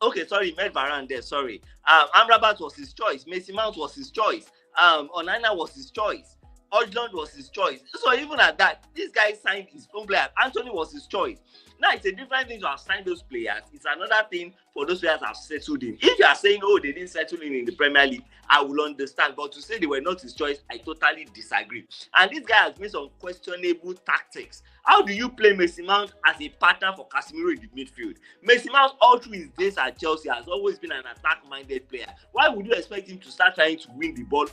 Okay, sorry, he meant Varane there, sorry. Amrabat was his choice. Mason Mount was his choice. Onana was his choice. Højlund was his choice. So even at that, this guy signed his own player. Anthony was his choice. Now it's a different thing to have signed those players. It's another thing for those players to have settled in. If you are saying, they didn't settle in the Premier League, I will understand. But to say they were not his choice, I totally disagree. And this guy has made some questionable tactics. How do you play Mason Mount as a partner for Casemiro in the midfield? Mason Mount, all through his days at Chelsea, has always been an attack-minded player. Why would you expect him to start trying to win the ball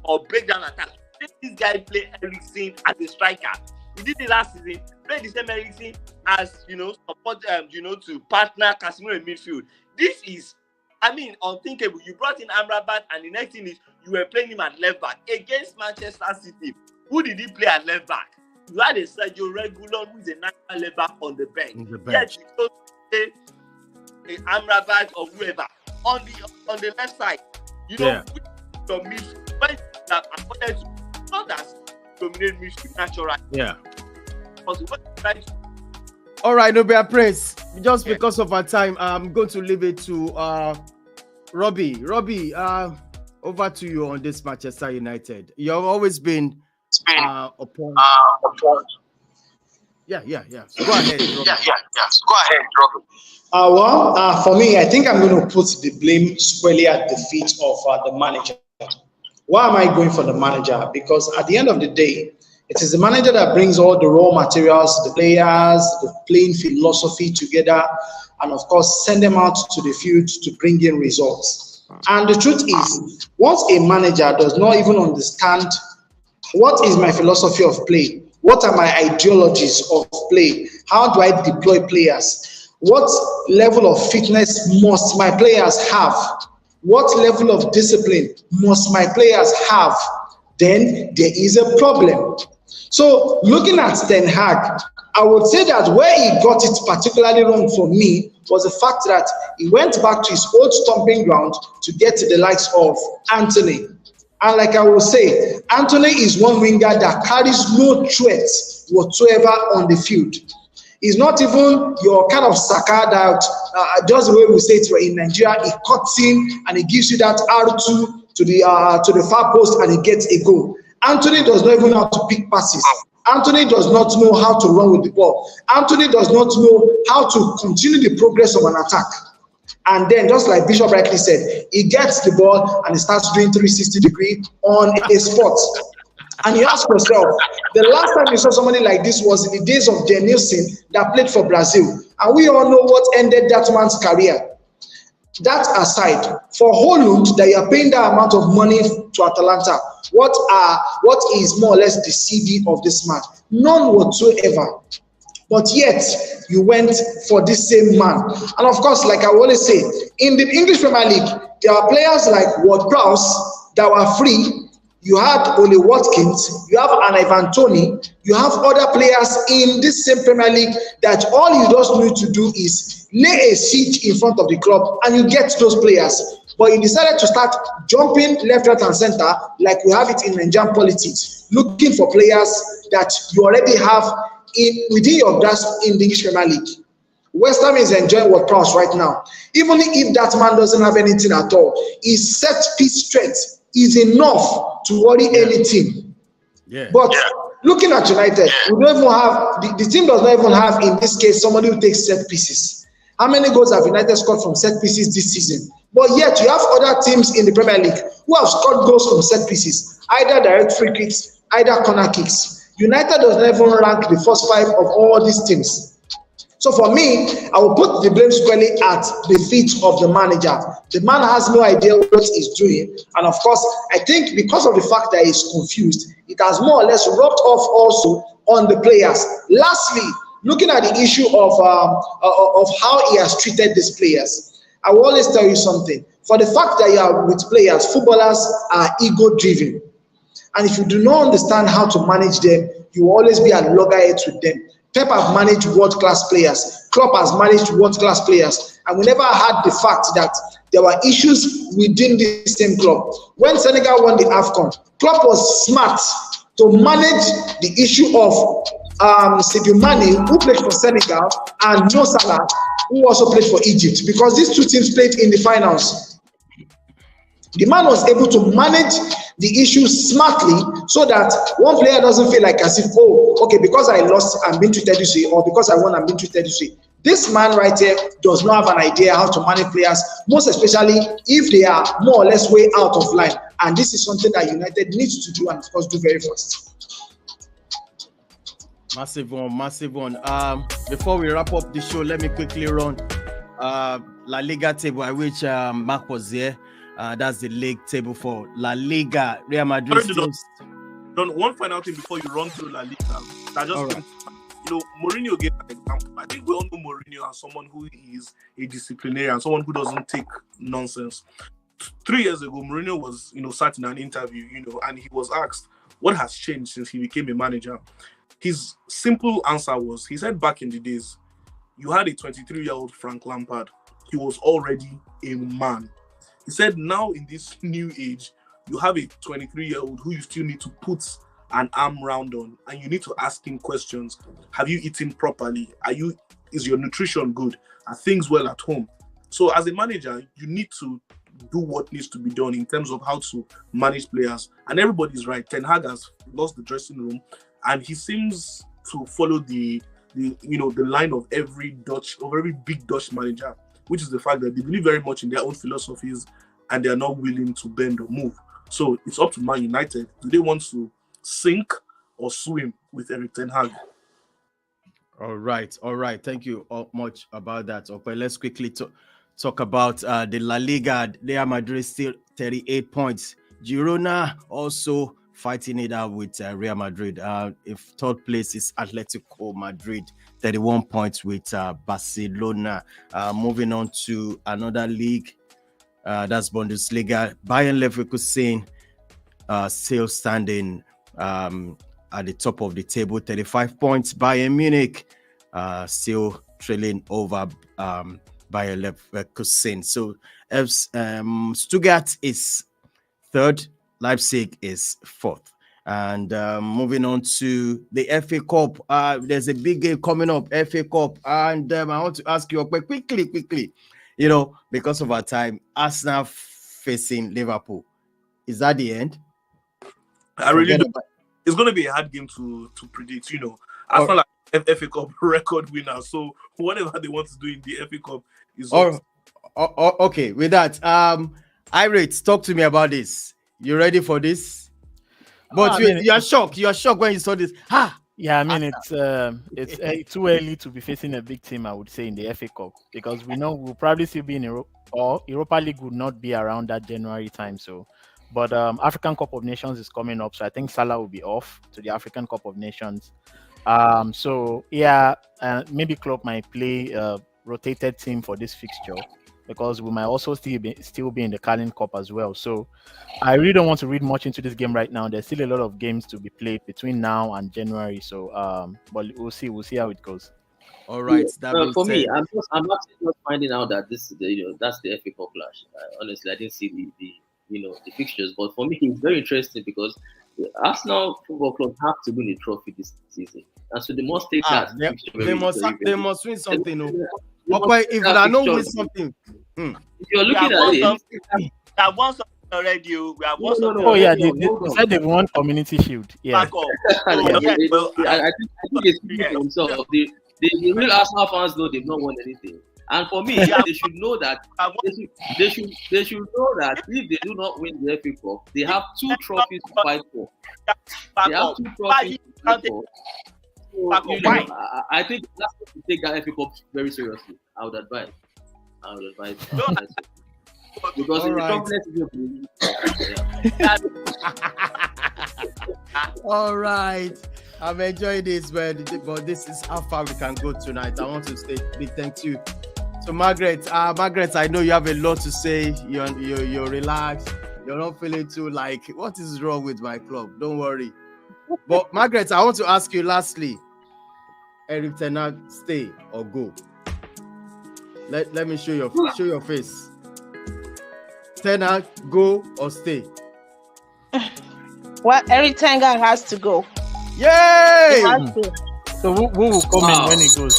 or break down attacks? This guy play Eriksen as a striker. He did it last season. Played the same Eriksen as support to partner Casemiro in midfield. This is, unthinkable. You brought in Amrabat, and the next thing is you were playing him at left back against Manchester City. Who did he play at left back? You had a Sergio Reguilon, who is a natural left back on the bench. Yet you don't play a Amrabat or whoever on the left side. Your midfield. When that according to not as dominate midfield naturally. Yeah. All right, Nubian Prince. just because of our time, I'm going to leave it to Robbie. Robbie, over to you on this Manchester United. You've always been upon. Yeah. Go ahead, Robbie. Go ahead, Robbie. For me, I think I'm going to put the blame squarely at the feet of the manager. Why am I going for the manager? Because at the end of the day, it is the manager that brings all the raw materials, the players, the playing philosophy together, and of course, send them out to the field to bring in results. And the truth is, once a manager does not even understand what is my philosophy of play, what are my ideologies of play, how do I deploy players, what level of fitness must my players have, what level of discipline must my players have, then there is a problem. So looking at Ten Hag, I would say that where he got it particularly wrong for me was the fact that he went back to his old stomping ground to get to the likes of Anthony. And like I will say, Anthony is one winger that carries no threat whatsoever on the field. He's not even your kind of Saka that, just the way we say it in Nigeria, he cuts in and he gives you that R2 to the far post and he gets a goal. Anthony does not even know how to pick passes. Anthony does not know how to run with the ball. Anthony does not know how to continue the progress of an attack. And then, just like Bishop rightly said, he gets the ball and he starts doing 360-degree on a spot. And you ask yourself, the last time you saw somebody like this was in the days of Denilson that played for Brazil. And we all know what ended that man's career. That aside, for Holland, that you are paying that amount of money to Atalanta, what is more or less the CV of this man? None whatsoever. But yet, you went for this same man. And of course, like I always say, in the English Premier League, there are players like Ward-Prowse that were free. You had Ole Watkins, you have an Ivan Toney, you have other players in this same Premier League that all you just need to do is lay a siege in front of the club and you get those players. But you decided to start jumping left, right, and center like we have it in Nigerian politics, looking for players that you already have within your grasp in the English Premier League. West Ham is enjoying Ward-Prowse right now. Even if that man doesn't have anything at all, his set-piece strength is enough to worry any team. But looking at United, we don't even have the team does not even have in this case somebody who takes set pieces. How many goals have United scored from set pieces this season? But yet you have other teams in the Premier League who have scored goals from set pieces, either direct free kicks, either corner kicks. United does not even rank the first 5 of all these teams. So for me, I will put the blame squarely at the feet of the manager. The man has no idea what he's doing. And of course, I think because of the fact that he's confused, it has more or less rubbed off also on the players. Lastly, looking at the issue of how he has treated these players, I will always tell you something. For the fact that you are with players, footballers are ego-driven. And if you do not understand how to manage them, you will always be at loggerheads with them. Pep have managed world-class players. Klopp has managed world-class players. And we never had the fact that there were issues within the same club. When Senegal won the AFCON, Klopp was smart to manage the issue of Sadio Mane, who played for Senegal, and Mo Salah, who also played for Egypt, because these two teams played in the finals. The man was able to manage the issue smartly so that one player doesn't feel like as if, oh, okay, because I lost, I'm being treated this way, or because I won, I'm being treated this way. This man right here does not have an idea how to manage players, most especially if they are more or less way out of line. And this is something that United needs to do, and of course do very fast. Massive one. Before we wrap up the show, let me quickly run La Liga table, at which Mark was there. That's the league table for La Liga. Real Madrid. One final thing before you run through La Liga. I just Mourinho gave an example. I think we all know Mourinho as someone who is a disciplinarian, someone who doesn't take nonsense. 3 years ago, Mourinho was, sat in an interview, and he was asked what has changed since he became a manager. His simple answer was, he said back in the days, you had a 23-year-old Frank Lampard. He was already a man. He said now in this new age, you have a 23-year-old who you still need to put an arm round on, and you need to ask him questions. Have you eaten properly? Are you is your nutrition good? Are things well at home? So as a manager, you need to do what needs to be done in terms of how to manage players. And everybody's right. Ten Hag has lost the dressing room, and he seems to follow the line of every big Dutch manager, which is the fact that they believe very much in their own philosophies and they are not willing to bend or move. So it's up to Man United. Do they want to sink or swim with Erik ten Hag? All right. Thank you much about that. Okay, let's quickly talk about the La Liga. Real Madrid still 38 points. Girona also fighting it out with Real Madrid. If third place is Atletico Madrid, 31 points with Barcelona. Moving on to another league, that's Bundesliga. Bayern Leverkusen still standing at the top of the table, 35 points. Bayern Munich still trailing over Bayer Leverkusen. So Stuttgart is third, Leipzig is fourth. And moving on to the FA Cup, there's a big game coming up, FA Cup. And I want to ask you quickly, because of our time, Arsenal facing Liverpool. Is that the end? I really do. It's going to be a hard game to predict. Arsenal are FA Cup record winner, so whatever they want to do in the FA Cup is okay. With that, Irate, talk to me about this. You ready for this? But you are shocked. You are shocked when you saw this. Yeah, I mean it's too early to be facing a big team, I would say, in the FA Cup, because we know we'll probably still be in Europe, or Europa League would not be around that January time. So, but African Cup of Nations is coming up, so I think Salah will be off to the African Cup of Nations. So yeah, maybe Klopp might play a rotated team for this fixture, because we might also still be in the Carling Cup as well. So I really don't want to read much into this game right now. There's still a lot of games to be played between now and January. So but we'll see how it goes. All right. For me, I'm actually not finding out that this is that's the FA Cup clash. Honestly, I didn't see the fixtures, but for me it's very interesting because the Arsenal Football Club have to win a trophy this season, and so they must take that. They must win something. Okay, if they don't win something, if you're looking at it, that won something already. We have won something. Oh yeah, they said they won Community Shield. Yeah. I think it's for themselves. The real Arsenal fans know they've not won anything. And for me, they should know that they should know that if they do not win the FA Cup, they have two trophies to fight for. They have two trophies to fight for. So, I think that's to take that FA Cup very seriously. I would advise. Because all right. I'm enjoying this, but this is how far we can go tonight. I want to say big thank you to Margaret. Margaret, I know you have a lot to say. You're relaxed. You're not feeling too like, what is wrong with my club? Don't worry. But Margaret, I want to ask you lastly, Erik ten Hag, stay or go? Let me show your face. Ten Hag, go or stay? Well, Erik ten Hag has to go. Yay! He has to. So who will come in when he goes?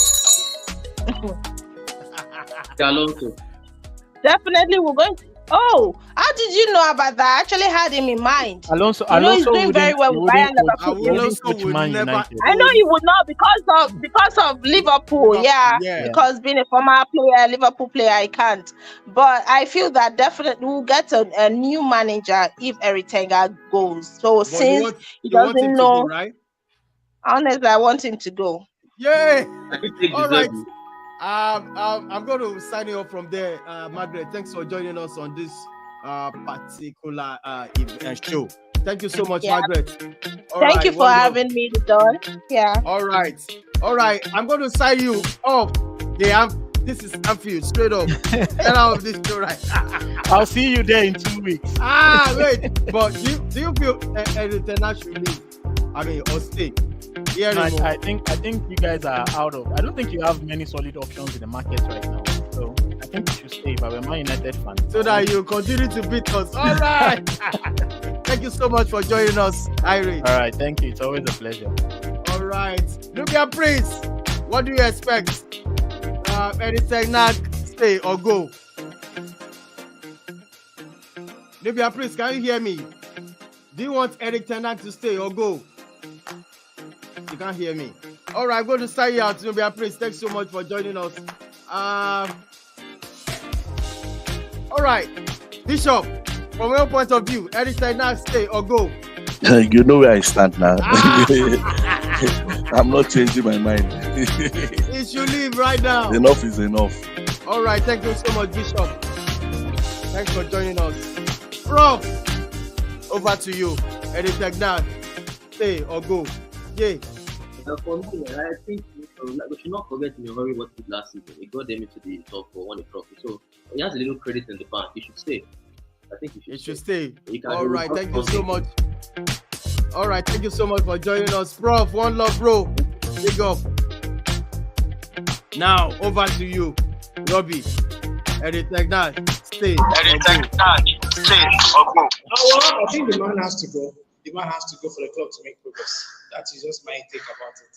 Definitely, we're going to. Oh, how did you know about that? I actually had him in mind. Alonso he's doing very well with Bayern Leverkusen. I know he would not because of Liverpool. Yeah, because being a former player, Liverpool player, I can't. But I feel that definitely we'll get a new manager if Erik ten Hag goes. So since he doesn't know, go, right? Honestly, I want him to go. Yay! All right. I'm going to sign you off from there, Margaret. Thanks for joining us on this particular event show. Thank you so much, Margaret. Thank you for having me, Don. Yeah. All right. I'm going to sign you off. This is Anfield, straight up. Get out of this show, right? I'll see you there in 2 weeks. Wait. But do you feel Erik ten Hag should leave? I mean, or stay? Yeah, no, I think you guys are out of. I don't think you have many solid options in the market right now. So I think you should stay. But we're Man United fans, so that you continue to beat us. All right. Thank you so much for joining us, Irene. All right, thank you. It's always a pleasure. All right, Nubian Prince. What do you expect? Eric Ten Hag, stay or go? Libya Prince, can you hear me? Do you want Eric Ten Hag to stay or go? You can't hear me. All right, I'm going to start you out. Libya Prince, thanks so much for joining us. All right, Bishop, from your point of view, Eric Ten Hag, stay or go? You know where I stand now. I'm not changing my mind. He should leave right now. Enough is enough. All right, thank you so much, Bishop. Thanks for joining us. Prof, over to you. Eric Ten Hag, stay or go? Yeah. For me, I think we should not forget in a hurry what he did last season. He got them into the top 4, won the trophy. So he has a little credit in the bank. He should stay. I think he should stay. All right, thank you so much. All right, thank you so much for joining us. Prof, one love, bro. Big up. Now, over to you, Robbie. Eric Ten Hag, stay. Eric Ten Hag, stay or go? I think the man has to go. The man has to go for the club to make progress. That is just my take about it.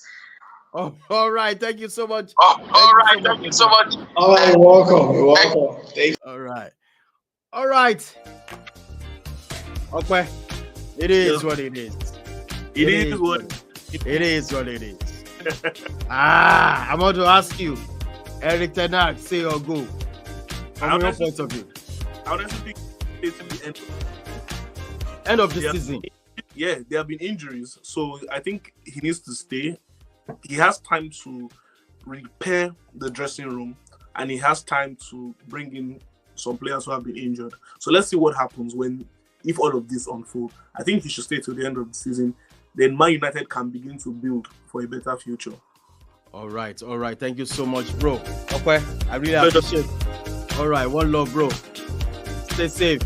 Oh, all right, thank you so much. Thank you so much. All right, you're welcome. You're welcome. Thank you. All right. Okay, it is what it is. It is what it is. I'm going to ask you, Eric Ten Hag, stay or go? From your point of view. I honestly think it's the end of the season. Yeah, there have been injuries, so I think he needs to stay. He has time to repair the dressing room, and he has time to bring in some players who have been injured. So let's see what happens if all of this unfolds. I think he should stay till the end of the season. Then Man United can begin to build for a better future. All right. Thank you so much, bro. Okay, I really appreciate it. All right, one love, bro. Stay safe.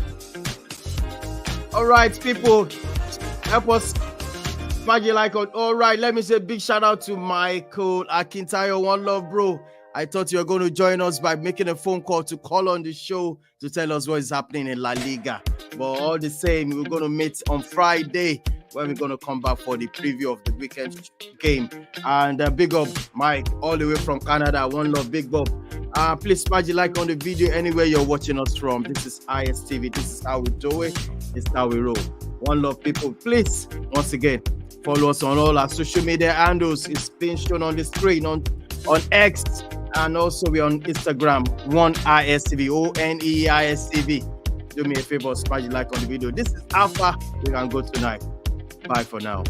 All right, people, help us smash the like on. All right, let me say a big shout out to Michael Akintayo. One love, bro. I thought you were going to join us by making a phone call to call on the show to tell us what is happening in La Liga. But all the same, we're going to meet on Friday when we're going to come back for the preview of the weekend game. And big up, Mike, all the way from Canada. One love, big up. Please smash the like on the video anywhere you're watching us from. This is ISTV. This is how we do it. This is how we roll. One love, people. Please, once again, follow us on all our social media handles. It's being shown on the screen on X, and also we're on Instagram, OneISTV, ONEISTV. Do me a favor, smash the like on the video. This is how far we can go tonight. Bye for now.